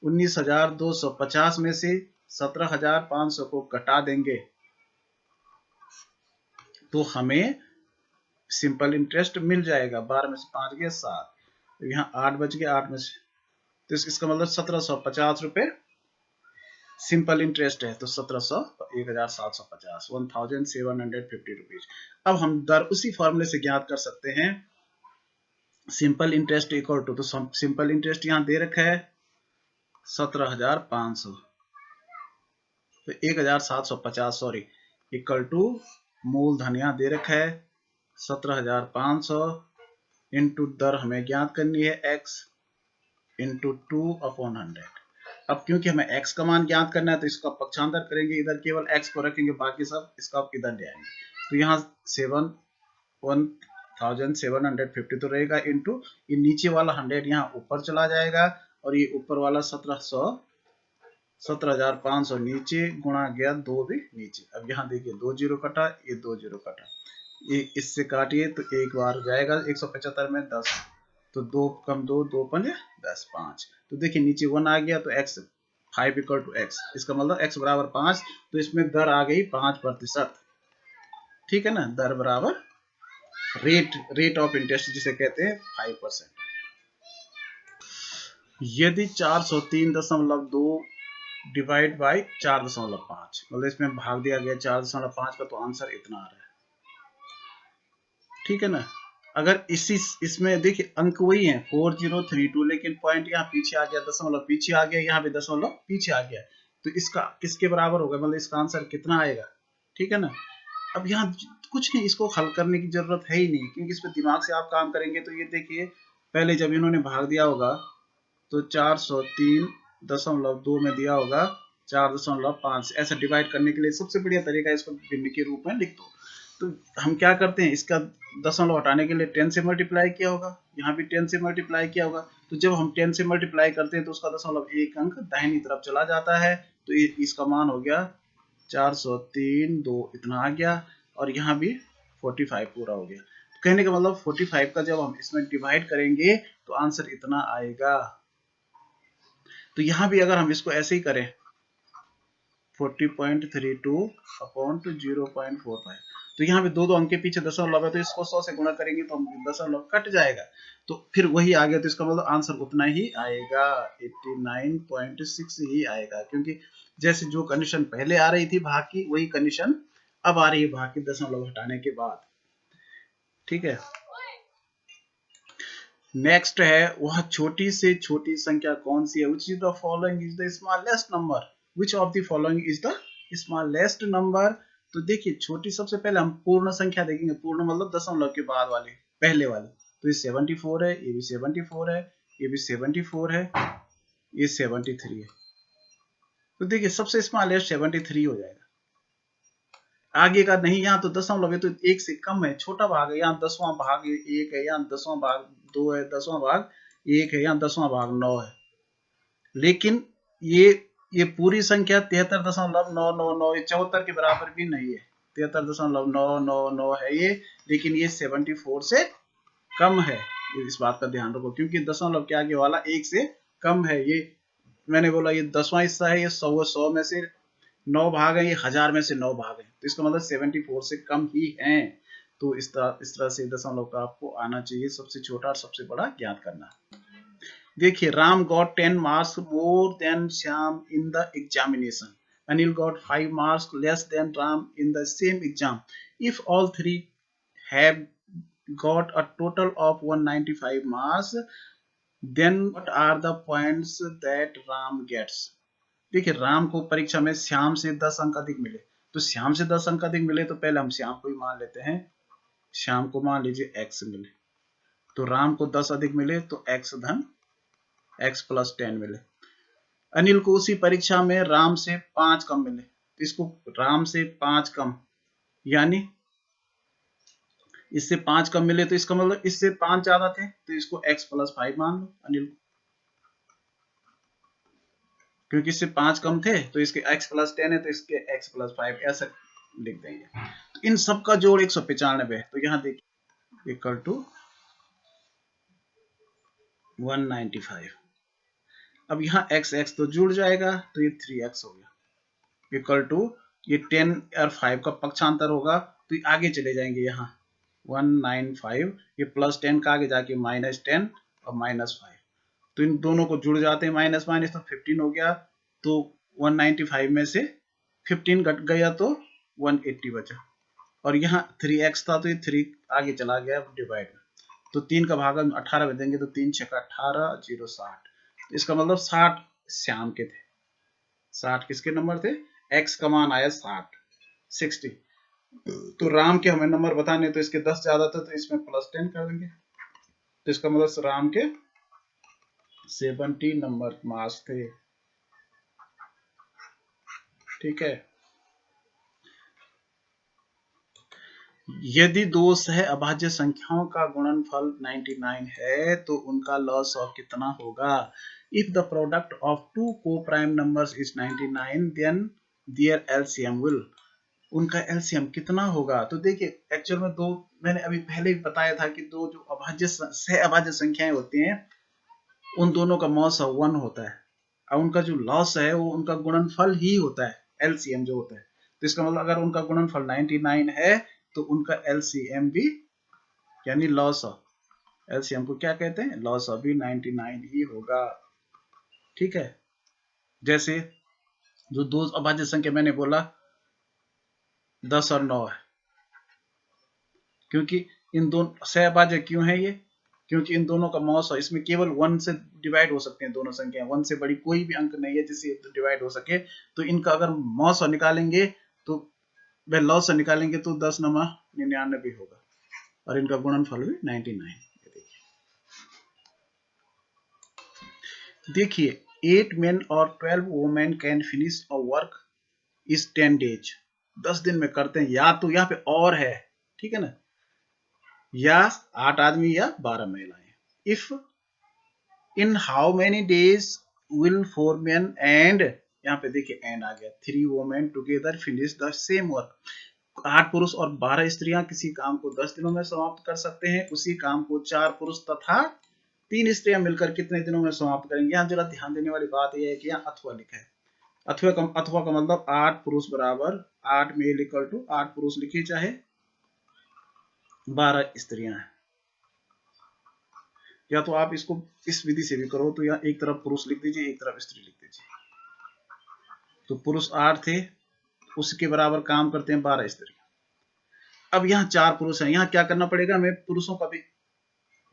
19,250 में से 17,500 को घटा देंगे तो हमें सिंपल इंटरेस्ट मिल जाएगा, 12 में से 5 गए 7, तो यहाँ 8 बच गए, 8 में से, तो इसका मतलब 1750 रुपए सिंपल इंटरेस्ट है, तो 1750 1750 रुपीज। अब हम दर उसी फॉर्मूले से ज्ञात कर सकते हैं, सिंपल इंटरेस्ट इक्वल टू, तो सिंपल इंटरेस्ट यहाँ दे रखा है 17,500, तो 1,750 सॉरी, इक्वल टू मूलधन यहाँ दे रखा है 17,500 इंटू दर हमें ज्ञात करनी है x इंटू 2/100। अब क्योंकि हमें x का मान ज्ञात करना है तो इसका पक्षांतर करेंगे, इधर केवल x को रखेंगे, बाकी सब इसका इधर ले आएंगे, तो यहाँ 1750 तो रहेगा, इंटू ये नीचे वाला 100 यहाँ ऊपर चला जाएगा, और ये ऊपर वाला 17,500 नीचे गुणा गया 2 भी नीचे। अब यहाँ देखिए 2 जीरो कटा, ये 2 जीरो कटा, ये इससे काटिए तो एक बार जाएगा 175 में 10, तो 2 कम 2 2 5 10 5, तो देखिए नीचे 1 आ गया, तो x 5 इक्वल टू x, इसका मतलब x बराबर 5, तो इसमें दर आ गई 5%, ठीक है ना, दर बराबर रेट ऑफ इंटरेस्ट जिसे कहते हैं 5%। यदि 403.2 डिवाइड बाई 4.5, मतलब इसमें भाग दिया गया 4.5 का, तो आंसर इतना आ रहा है। ठीक है ना। अगर इसमें देखिए अंक वही है 4032, लेकिन पॉइंट यहाँ पीछे आ गया, दशमलव पीछे आ गया, यहाँ भी दशमलव पीछे आ गया, तो इसका किसके बराबर होगा, मतलब इसका आंसर कितना आएगा। ठीक है ना। अब यहाँ कुछ नहीं, इसको हल करने की जरूरत है ही नहीं, क्योंकि इस पर दिमाग से आप काम करेंगे। तो ये देखिए पहले जब इन्होंने भाग दिया होगा तो 403.2 में दिया होगा 4.5, ऐसा डिवाइड करने के लिए सबसे बढ़िया तरीका है इसको भिन्न के रूप में लिख दो। तो हम क्या करते हैं, इसका दशमलव हटाने के लिए 10 से मल्टीप्लाई किया होगा, यहाँ भी 10 से मल्टीप्लाई किया होगा। तो जब हम 10 से मल्टीप्लाई करते हैं तो उसका दशमलव एक अंक दाहिनी तरफ चला जाता है, तो इसका मान हो गया 403.2 इतना आ गया, और यहाँ भी 45 पूरा हो गया। तो कहने का मतलब 45 का जब हम इसमें डिवाइड करेंगे तो आंसर इतना आएगा। तो यहाँ भी अगर हम इसको ऐसे ही करें 40.32 अपॉन टू 0.45, तो यहाँ पे दो अंक के पीछे दशमलव है, तो इसको 100 से गुणा करेंगे तो हम दशमलव कट जाएगा, तो फिर वही आ गया। तो इसका मतलब आंसर उतना ही आएगा, 89.6 ही आएगा, क्योंकि जैसे जो कंडीशन पहले आ रही थी भाग की, वही कंडीशन अब आ रही है भाग की दशमलव हटाने के बाद। ठीक है। नेक्स्ट है, वह छोटी से छोटी संख्या कौन सी है, which is the following is the smallest number, which of the following is the smallest number। तो देखिए छोटी, सबसे पहले हम पूर्ण संख्या देखेंगे, पूर्ण मतलब दशमलव के बाद वाले, पहले वाले। तो ये 74 है, ये भी 74 है, ये भी 74 है, ये 73 है। तो देखिए सबसे स्मॉलेस्ट 73 हो जाएगा, आगे का नहीं। यहाँ तो दशमलव है तो एक से कम है, छोटा भाग है, यहाँ 10वां भाग 1 है, यहाँ 10वां भाग 2 है, 10वां भाग 1 है, यहाँ 10वां भाग 9 है। लेकिन ये पूरी संख्या 73.999, 74 के बराबर भी नहीं है, 73.999 है ये, लेकिन ये 74 से कम है। इस बात का ध्यान रखो, क्योंकि दशमलव के आगे वाला एक से कम है। ये मैंने बोला ये 10वां हिस्सा है, ये 100 में से 9 भाग है, ये 1000 में से 9 भाग है, तो इसका मतलब 74 से कम ही है। तो इस तरह से दशमलव का आपको आना चाहिए, सबसे छोटा और सबसे बड़ा ज्ञात करना। देखिए Ram got 10 marks more than Shyam in the examination, Anil got 5 marks less than Ram in the same exam, if all three have got a total of 195 marks, then what are the points that Ram gets। देखिए राम को परीक्षा में श्याम से 10 अंक अधिक मिले, तो श्याम से 10 अंक अधिक मिले तो पहले हम श्याम को ही मान लेते हैं, श्याम को मान लीजिए x मिले, तो राम को 10 अधिक मिले तो x धन x प्लस 10 मिले। अनिल को उसी परीक्षा में राम से 5 कम मिले, तो इसको राम से 5 कम, यानी इससे 5 कम मिले, तो इसका मतलब इससे 5 ज्यादा थे, तो इसको x प्लस 5 मान लो अनिल को, क्योंकि इससे 5 कम थे तो इसके x प्लस 10 है, तो इसके x प्लस 5 ऐसा लिख देंगे। तो इन सब का जोड़ 195 है, तो यहाँ देखिए इक्वल टू 195। अब यहाँ x तो जुड़ जाएगा, तो ये 3x हो गया, इक्वल टू ये 10 और 5 का पक्षांतर होगा, तो आगे चले जाएंगे, यहाँ 195, ये प्लस 10 का आगे जाके माइनस 10 और माइनस 5, तो इन दोनों को जुड़ जाते हैं, माइनस माइनस तो 15 हो गया, तो 195 में से 15 घट गया तो 180 बचा, और यहाँ 3x था तो ये 3 आगे चला गया डिवाइड में, तो 3 का भाग 18 में देंगे, तो 3 6 18 0 60, तो इसका मतलब 60 श्याम के थे, 60 किसके नंबर थे, x का मान आया 60। तो राम के हमें नंबर बताने, तो इसके 10 ज्यादा था, तो इसमें प्लस 10 कर देंगे, तो इसका मतलब राम के 70 नंबर मार्क्स थे। ठीक है। यदि दो सह अभाज्य संख्याओं का गुणनफल 99 है तो उनका लॉसऑफ कितना होगा। If the product of two co-prime numbers is 99 then their LCM will, उनका एलसीएम कितना होगा। तो देखिए एक्चुअल में दो, मैंने अभी पहले भी बताया था कि दो जो अभाज्य सह अभाज्य संख्याएं होती हैं उन दोनों का मॉस 1 होता है, और उनका जो लॉस है वो उनका गुणनफल ही होता है, एलसीएम जो होता है। तो इसका मतलब अगर उनका गुणनफल 99 है तो उनका एलसीएम भी, यानी लॉस ऑफ, एलसीएम को क्या कहते हैं, लॉस ऑफ भी 99 ही होगा। ठीक है। जैसे जो दो अभाज्य संख्या मैंने बोला 10 और 9 है, क्योंकि इन दोनों सहअभाज्य क्यों है ये, क्योंकि इन दोनों का मॉस है, इसमें केवल 1 से डिवाइड हो सकते हैं दोनों संख्या, 1 से बड़ी कोई भी अंक नहीं है जिससे डिवाइड हो सके। तो इनका अगर मॉस निकालेंगे तो वह लॉस निकालेंगे तो 10 नमा 99 होगा और इनका गुणनफल भी 99। देखिए 8 men और 12 women can finish a work is 10 days, 10 दिन में करते हैं, या तो यहाँ पे और है, ठीक है ना, या 8 आदमी या 12 महिलाएं। If in how many days will 4 men and, यहाँ पे देखिए एंड आ गया, 3 women together finish the same work. 8 पुरुष और 12 स्त्रियां किसी काम को 10 दिनों में समाप्त कर सकते हैं, उसी काम को 4 पुरुष तथा 3 स्त्रियां मिलकर कितने दिनों में समाप्त करेंगे। यहाँ जरा ध्यान देने वाली बात यह है कि यहाँ अथवा लिखा है, अथवा का मतलब 8 पुरुष बराबर 8 मेल इक्वल टू 8 पुरुष लिखिए चाहे 12 स्त्रियां हैं, या तो आप इसको इस विधि से भी करो, तो यहाँ एक तरफ पुरुष लिख दीजिए एक तरफ स्त्री लिख दीजिए। तो पुरुष 8 थे, उसके बराबर काम करते हैं 12 स्त्री। अब यहाँ 4 पुरुष हैं, यहाँ क्या करना पड़ेगा, हमें पुरुषों का भी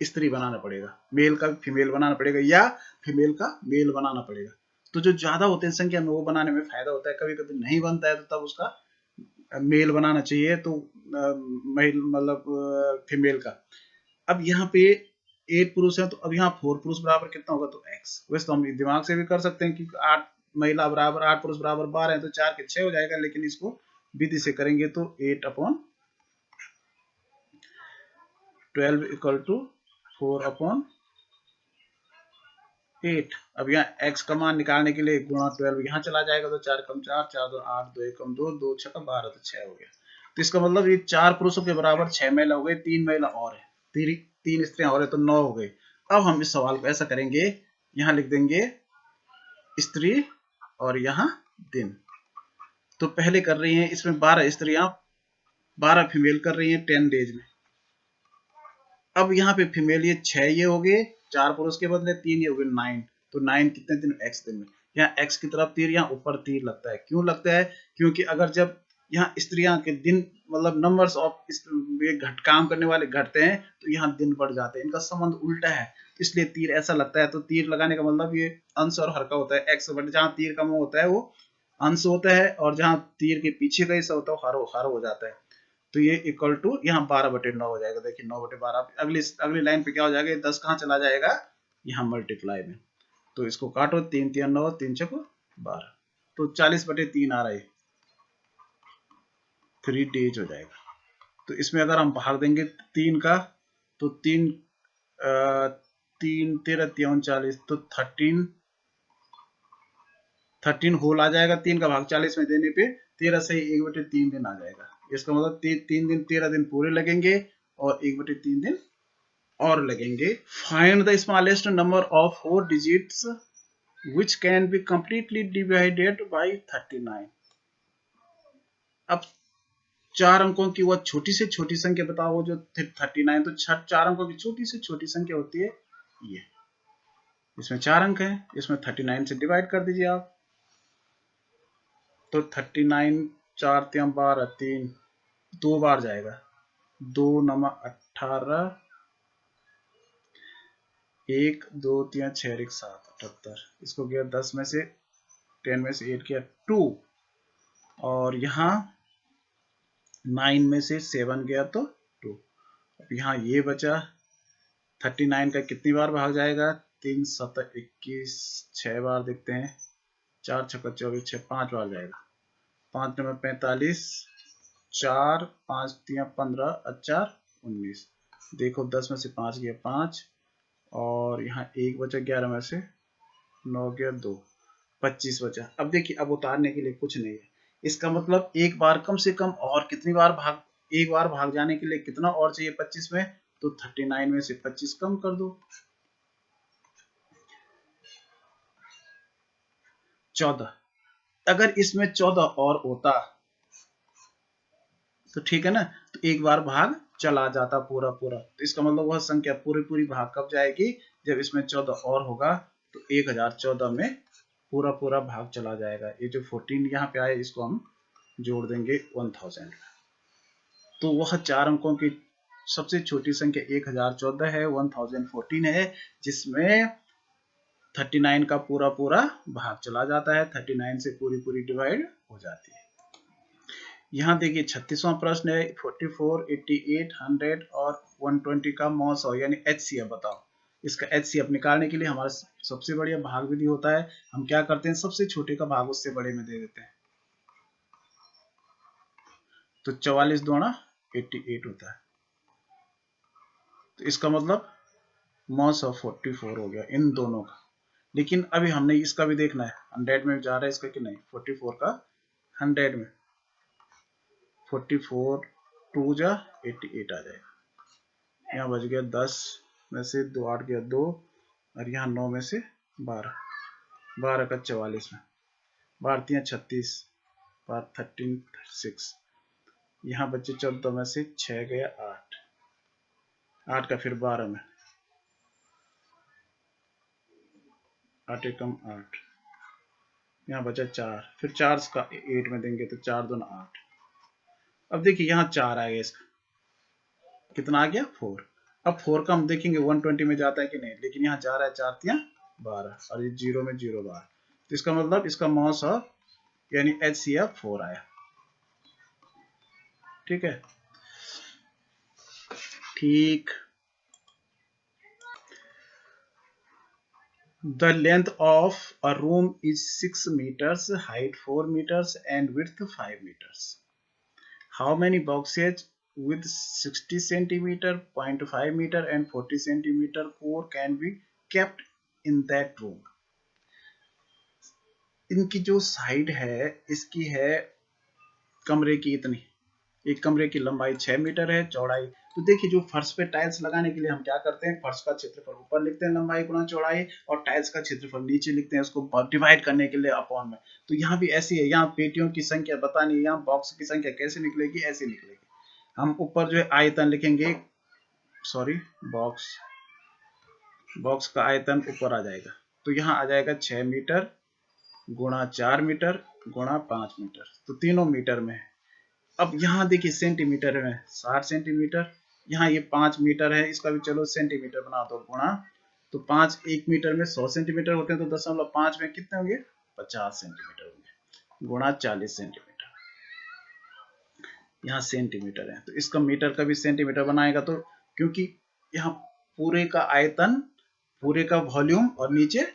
स्त्री बनाना पड़ेगा, मेल का फीमेल बनाना पड़ेगा या फीमेल का मेल बनाना पड़ेगा। तो जो ज्यादा होते हैं संख्या में वो बनाने में फायदा होता है, कभी कभी नहीं बनता है तो तब उसका मेल बनाना चाहिए, तो मेल मतलब फीमेल का। अब यहाँ पे 8 पुरुष है, तो अब यहाँ 4 पुरुष बराबर कितना होगा, तो x। वैसे तो हम दिमाग से भी कर सकते हैं कि 8 महिला बराबर 8 पुरुष बराबर 12 है, तो 4 के 6 हो जाएगा, लेकिन इसको विधि से करेंगे तो 8/12 इक्वल टू 4/8। अब यहाँ x का मान निकालने के लिए गुणा 12 यहाँ चला जाएगा, तो 4 कम 4, 4 2 8, 2 1 कम 2, 2 6 12, तो 6 हो गया। तो इसका मतलब ये 4 पुरुषों के बराबर 6 महिला हो गए, 3 महिला और है, 3 स्त्रियां और है, तो 9 हो गए। अब हम इस सवाल को ऐसा करेंगे, यहाँ लिख देंगे स्त्री और यहाँ दिन। तो पहले कर रही हैं इसमें 12 स्त्रियां 12 फीमेल कर रही हैं 10 डेज में। अब यहाँ पे फीमेल ये 6 ये हो गए, 4 पुरुष के बदले 3 ये हो गए 9, तो 9 कितने दिन, x दिन में। यहाँ x की तरफ तीर, यहाँ ऊपर तीर लगता है, क्यों लगता है, क्योंकि अगर जब यहाँ स्त्रियां के दिन मतलब नंबर्स ऑफ काम करने वाले घटते हैं तो यहाँ दिन बढ़ जाते हैं, इनका संबंध उल्टा है, इसलिए तीर ऐसा लगता है। तो तीर लगाने का मतलब ये अंश और हर का होता है, x बट जहाँ तीर का मुंह होता है वो अंश होता है, और जहाँ तीर के पीछे का हिस्सा होता है हर हो जाता है। तो ये इक्वल टू यहाँ 12/9 हो जाएगा। देखिए 9/12, अगली लाइन पे क्या हो जाएगा, 10 कहाँ चला जाएगा, यहाँ मल्टीप्लाई में, तो इसको काटो, 3 3 9, 3 6 12, तो 40/3 आ रहा है, 3 डेज हो जाएगा। तो इसमें अगर हम भाग देंगे 3 का, तो 3 3 13 3 40, तो 13 होल आ जाएगा, 3 का भाग 40 में देने पे 13 से 1/3 दिन आ जाएगा। इसका मतलब 3 दिन 13 दिन पूरे लगेंगे और 1/3 दिन और लगेंगे। Find the smallest number of 4 digits which can be completely divided by 39। अब 4 अंकों की वह छोटी से छोटी संख्या बताओ जो 39, तो 4 अंकों की छोटी से छोटी संख्या होती है ये, इसमें 4 अंक है, इसमें 39 से डिवाइड कर दीजिए आप, तो 39 4 3 12, 3 2 बार जाएगा, 2 9 18, 1 2 3 6 1 7 78, इसको गया 10 में से 10 में से 8 किया 2, और यहाँ 9 में से 7 गया तो 2। अब यहाँ ये बचा 39 का कितनी बार भाग जाएगा, 3 7 21, 6 बार देखते हैं, 4 6 24, 6 5 बार जाएगा, 5 9 45, 4 5 3 15 4 19, देखो 10 में से 5 गया 5, और यहाँ 1 बचा, 11 में से 9 गया 2, 25 बचा। अब देखिए अब उतारने के लिए कुछ नहीं है, इसका मतलब एक बार कम से कम और कितनी बार भाग, एक बार भाग जाने के लिए कितना और चाहिए 25 में, तो 39 में से 25 कम कर दो, 14। अगर इसमें 14 और होता तो ठीक है ना, तो एक बार भाग चला जाता पूरा पूरा, तो इसका मतलब वह संख्या पूरी भाग कब जाएगी, जब इसमें 14 और होगा, तो 1014 में पूरा पूरा भाग चला जाएगा। ये जो 14 यहाँ पे आए इसको हम जोड़ देंगे 1000 में। तो वह 4 अंकों की सबसे छोटी संख्या 1014 है, 1014 है, जिसमें 39 का पूरा पूरा भाग चला जाता है, 39 से पूरी पूरी डिवाइड हो जाती है। यहाँ देखिए 36वां प्रश्न है, 44, 88, 100 और 120 का मॉस हो यानी HCF बताओ। इसका HCF निकालने के लिए हमारा सबसे बढ़िया भाग विधि होता है, हम क्या करते हैं सबसे छोटे का भाग उससे बड़े में दे देते हैं। तो 44 दूना 88 होता है, तो इसका मतलब मॉस ऑफ 44 हो गया इन दोनों का। लेकिन अभी हमने इसका भी देखना है 100 में जा रहा है इसका कि नहीं, 44 का 100 में, 44 2 जा 88 आ जाएगा। यहाँ बच गया 10 में से 2 8 गया 2 और यहाँ 9 में से 12, 12 का 44 में, 12 36, 13 6, यहाँ बचे 14 में से 6 गया 8, 8 का फिर 12 में, 8 एकम 8, यहाँ बचा 4, फिर 4 का 8 में देंगे तो 4 दूना 8। अब देखिए यहाँ 4 आ गया, इसका कितना आ गया 4। अब 4 का हम देखेंगे 120 में जाता है कि नहीं, लेकिन यहाँ जा रहा है 4 तिया 12 और ये 0 में 0 बार, तो इसका मतलब इसका मॉस ऑफ यानी HCF 4 आया। ठीक है, ठीक। The length of a room is 6 meters, height 4 meters and width 5 meters. How many boxes with 60 centimeter, 0.5 meter and 40 centimeter core can be kept in that room? इनकी जो साइड है इसकी है कमरे की इतनी, एक कमरे की लंबाई 6 मीटर है, चौड़ाई। तो देखिए जो फर्श पे टाइल्स लगाने के लिए हम क्या करते हैं, फर्श का क्षेत्रफल ऊपर लिखते हैं लंबाई गुणा चौड़ाई, और टाइल्स का क्षेत्रफल नीचे लिखते हैं उसको डिवाइड करने के लिए अपॉन में। तो यहाँ भी ऐसी है, यहाँ पेटियों की संख्या बतानी है, यहाँ बॉक्स की संख्या कैसे निकलेगी, ऐसे निकलेगी। हम ऊपर जो है आयतन लिखेंगे, सॉरी बॉक्स का आयतन ऊपर आ जाएगा, तो यहाँ आ जाएगा 6 मीटर गुणा 4 मीटर गुणा 5 मीटर, तो तीनों मीटर में है। अब यहाँ देखिए सेंटीमीटर में 60 सेंटीमीटर, यहाँ ये 5 मीटर है, इसका भी चलो सेंटीमीटर बना दो गुणा, तो 5 1 मीटर में 100 सेंटीमीटर होते हैं, तो 0.5 में कितने होंगे 50 सेंटीमीटर होंगे, गुणा 40 सेंटीमीटर, यहाँ सेंटीमीटर है, तो इसका मीटर का भी सेंटीमीटर बनाएगा। तो क्योंकि यहाँ पूरे का आयतन, पूरे का वॉल्यूम और नीचे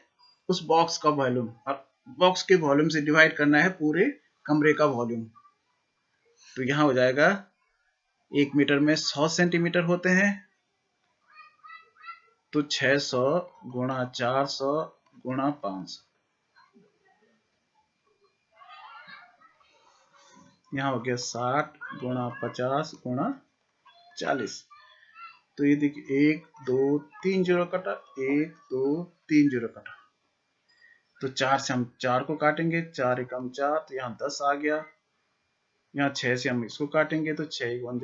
उस बॉक्स का वॉल्यूम, और बॉक्स के वॉल्यूम से डिवाइड करना है पूरे कमरे का वॉल्यूम, तो यहाँ हो जाएगा 1 मीटर में 100 सेंटीमीटर होते हैं, तो 600 गुणा 400 गुणा 500, यहाँ हो गया 60 गुणा 50 गुणा 40। तो ये देखिए 1 2 3 जीरो कटा, 1 2 3 जीरो कटा, तो 4 से हम 4 को काटेंगे, 4 एकम 4, तो यहाँ 10 आ गया। यहाँ 6 से हम इसको काटेंगे, तो 6 1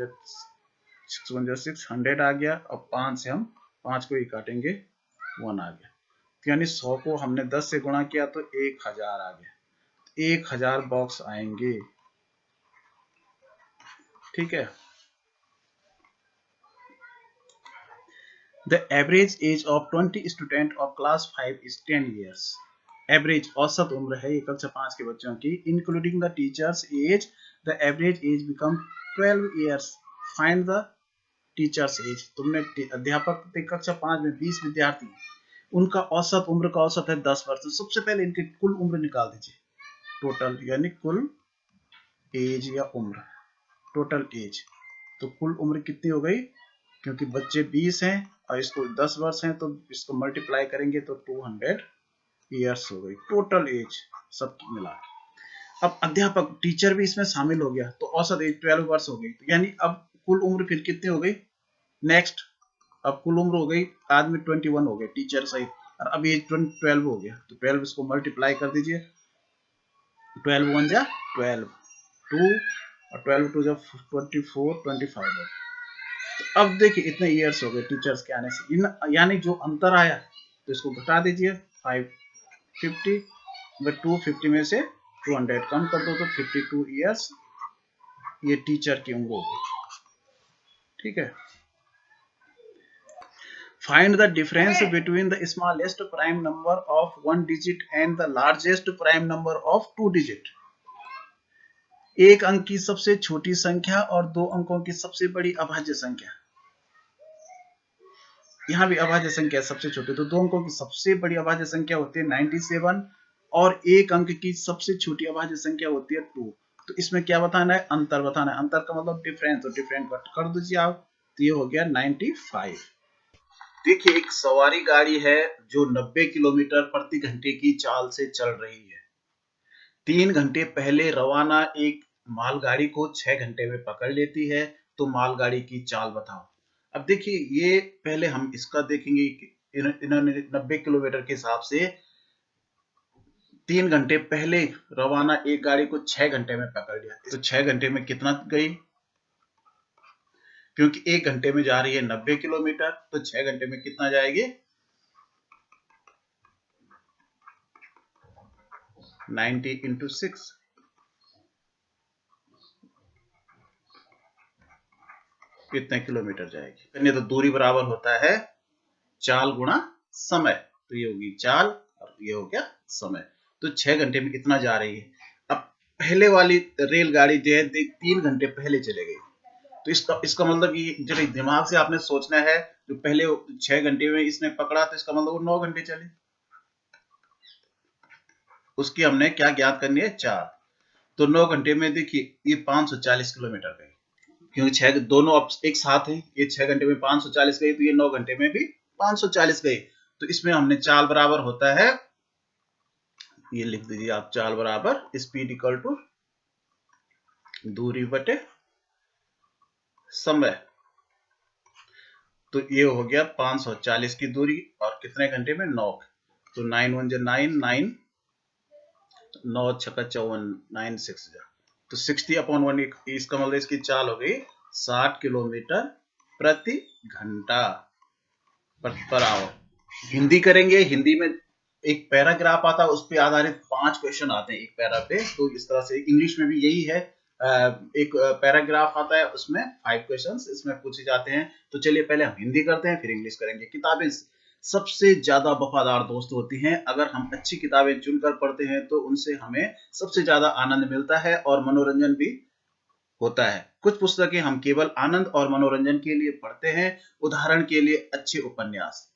6 100 आ गया, और 5 से हम 5 को ही काटेंगे 1 आ गया। तो यानी 100 को हमने 10 से गुणा किया तो 1000 आ गया, 1000 बॉक्स आएंगे। ठीक है। The average age of 20 student of class 5 is 10 years. Average औसत उम्र है ये कक्षा 5 के बच्चों की, including the teacher's age, the average age become 12 years. Find the teacher's age. तुमने अध्यापक कक्षा 5 में 20 विद्यार्थी, उनका औसत उम्र का औसत है 10 वर्ष। तो सबसे पहले इनकी कुल उम्र निकाल दीजिए, टोटल यानी कुल एज या उम्र, टोटल एज। तो कुल उम्र कितनी हो गई, क्योंकि बच्चे 20 हैं और इसको 10 वर्ष हैं, तो इसको मल्टीप्लाई करेंगे तो 200 ईयर्स हो गई टोटल एज सब मिला। अब अध्यापक टीचर भी इसमें शामिल हो गया, तो औसत एज 12 वर्ष हो गई। तो यानी अब कुल उम्र फिर कितनी हो गई, नेक्स्ट अब कुल उम्र हो गई आदमी 21 हो गए टीचर सहित, और अब एज 12 हो गया, तो 12 इसको मल्टीप्लाई कर दीजिए, 12 1 जा 12, 2 और 12 2 जा 24 25 हो गया। तो अब देखिए इतने ईयर्स हो गए टीचर्स के आने से, यानी जो अंतर आया तो इसको घटा दीजिए 550, अगर 250 में से 200 कम कर दो तो 52 ईयर्स ये टीचर की उम्र होगी। ठीक है। Find the difference between the smallest prime number of 1 digit and the largest prime number of 2 digit। एक अंक की सबसे छोटी संख्या और 2 अंकों की सबसे बड़ी अभाज्य संख्या। यहां भी अभाज्य संख्या सबसे छोटी, तो 2 अंकों की सबसे बड़ी अभाज्य संख्या होती है 97 और एक अंक की सबसे छोटी अभाज्य संख्या होती है 2। तो इसमें क्या बताना है? अंतर बताना है। अंतर का मतलब डिफरेंस, तो डिफरेंस कट कर दीजिए आप, तो ये हो गया 95। देखिए एक सवारी गाड़ी है जो 90 किलोमीटर प्रति घंटे की चाल से चल रही है। 3 घंटे पहले रवाना एक मालगाड़ी को 6 घंटे में पकड़ लेती है, तो मालगाड़ी की चाल बताओ। अब देखिए ये पहले हम इसका देखेंगे कि इन्होंने 90 किलोमीटर के हिसाब से 3 घंटे पहले रवाना एक गाड़ी को 6 घंटे में पकड़ लिया, तो 6 घंटे में कितना गई? क्योंकि 1 घंटे में जा रही है 90 किलोमीटर, तो 6 घंटे में कितना जाएगी? 90 इंटू 6, कितने किलोमीटर जाएगी? तो दूरी बराबर होता है चाल गुणा समय, तो ये होगी चाल और ये हो गया समय। तो 6 घंटे में कितना जा रही है? अब पहले वाली रेलगाड़ी जो है 3 घंटे पहले चले गई, तो इसका मतलब ये जरा दिमाग से आपने सोचना है, जो पहले 6 घंटे में इसने पकड़ा तो इसका मतलब वो 9 घंटे चले, उसकी हमने क्या ज्ञात करनी है? चाल। तो 9 घंटे में देखिए ये 540 किलोमीटर गई, क्योंकि 6 दोनों एक साथ है, ये 6 घंटे में 540 गई, तो ये 9 घंटे में भी 540 गई। तो इसमें हमने चाल बराबर होता है, ये लिख दीजिए आप, चाल बराबर स्पीड इक्वल टू दूरी बटे समय। तो ये हो गया 540 की दूरी और कितने घंटे में? 9। तो 9 1 9, 9 9 छक्का 54, 9 6 जा, तो 60/1, इसका मतलब इसकी चाल हो गई 60 किलोमीटर प्रति घंटा पर आवर। हिंदी करेंगे, हिंदी में एक पैराग्राफ आता है, उस पे आधारित 5 क्वेश्चन आते हैं एक पैरा पे, तो इस तरह से इंग्लिश में भी यही है, एक पैराग्राफ आता है उसमें 5 क्वेश्चंस इसमें पूछे जाते हैं। तो चलिए पहले हम हिंदी करते हैं फिर इंग्लिश करेंगे। किताबें सबसे ज्यादा वफादार दोस्त होती हैं। अगर हम अच्छी किताबें चुनकर पढ़ते हैं तो उनसे हमें सबसे ज्यादा आनंद मिलता है और मनोरंजन भी होता है। कुछ पुस्तकें हम केवल आनंद और मनोरंजन के लिए पढ़ते हैं, उदाहरण के लिए अच्छे उपन्यास।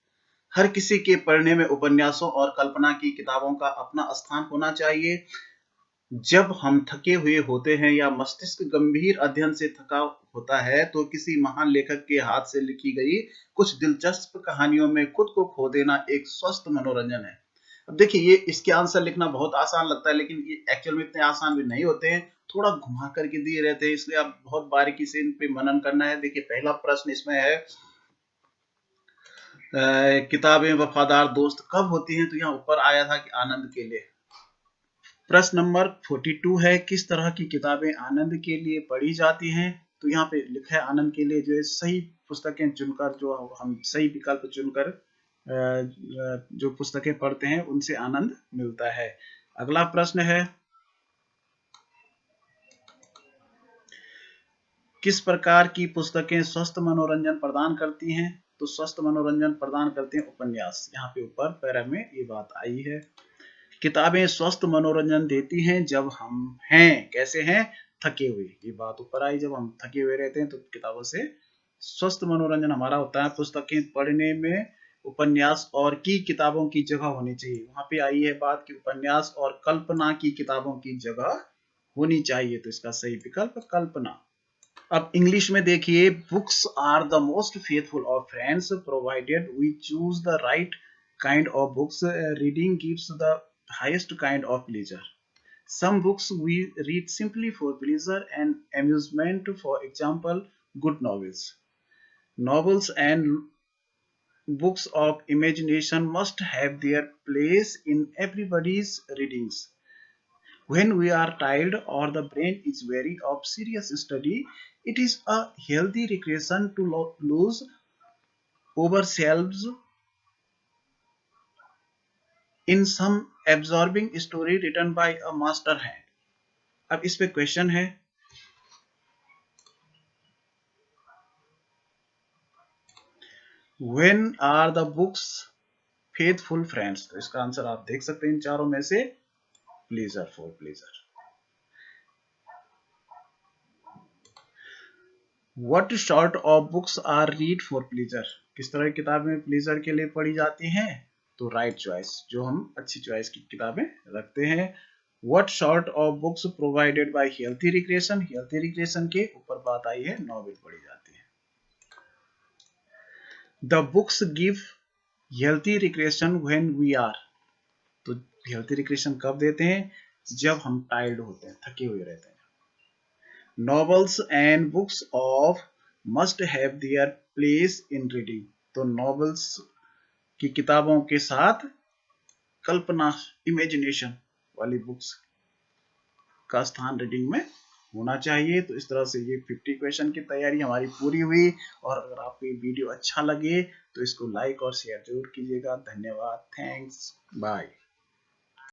हर किसी के पढ़ने में उपन्यासों और कल्पना की किताबों का अपना स्थान होना चाहिए। जब हम थके हुए होते हैं या मस्तिष्क गंभीर अध्ययन से थका होता है, तो किसी महान लेखक के हाथ से लिखी गई कुछ दिलचस्प कहानियों में खुद को खो देना एक स्वस्थ मनोरंजन है। अब देखिए ये इसके आंसर लिखना बहुत आसान लगता है, लेकिन ये एक्चुअल में इतने आसान भी नहीं होते हैं, थोड़ा घुमा करके दिए रहते हैं, इसलिए आप बहुत बारीकी से इन पे मनन करना है। देखिए पहला प्रश्न इसमें है, किताबें वफादार दोस्त कब होती हैं? तो यहाँ ऊपर आया था कि आनंद के लिए। प्रश्न नंबर 42 है, किस तरह की किताबें आनंद के लिए पढ़ी जाती हैं? तो यहाँ पे लिखा है आनंद के लिए जो है सही पुस्तकें चुनकर, जो हम सही विकल्प चुनकर जो पुस्तकें पढ़ते हैं उनसे आनंद मिलता है। अगला प्रश्न है, किस प्रकार की पुस्तकें स्वस्थ मनोरंजन प्रदान करती हैं? तो स्वस्थ मनोरंजन प्रदान करते हैं उपन्यास। यहाँ पे ऊपर पैरा में ये बात आई है। किताबें स्वस्थ मनोरंजन देती हैं जब हम हैं, कैसे हैं? थके हुए। ये बात ऊपर आई, जब हम थके हुए रहते हैं तो किताबों से स्वस्थ मनोरंजन हमारा होता है। पुस्तकें पढ़ने में उपन्यास और की किताबों की जगह होनी चाहिए। वहां पे आई है बात कि उपन्यास और कल्पना की किताबों की जगह होनी चाहिए, तो इसका सही विकल्प कल्पना। अब इंग्लिश में देखिए, books are the most faithful of friends provided we choose the right kind of books. Reading gives the highest kind of pleasure. Some books we read simply for pleasure and amusement, for example, good novels. Novels and books of imagination must have their place in everybody's readings. When we are tired or the brain is weary of serious study, it is a healthy recreation to lose ourselves in some absorbing story written by a master hand. अब इस पे question है, when are the books faithful friends. तो इसका answer आप देख सकते हैं इन चारों में से pleasure, for pleasure. What sort of books are read for pleasure. किस तरह की किताबें प्लीजर के लिए पढ़ी जाती हैं? तो राइट चॉइस, जो हम अच्छी चॉइस की किताबें रखते हैं। What sort of books provided by healthy recreation. Healthy recreation के ऊपर बात आई है, नॉवेल पढ़ी जाती है। The books give healthy recreation when we are. तो हेल्थी रिक्रिएशन कब देते हैं? जब हम टायर्ड होते हैं, थके हुए रहते हैं। Novels and books of must have their place in reading. तो नॉवेल्स की किताबों के साथ कल्पना, इमेजिनेशन वाली बुक्स का स्थान रीडिंग में होना चाहिए। तो इस तरह से ये 50 क्वेश्चन की तैयारी हमारी पूरी हुई। और अगर आपको ये वीडियो अच्छा लगे तो इसको लाइक और शेयर जरूर कीजिएगा। धन्यवाद, थैंक्स, बाय।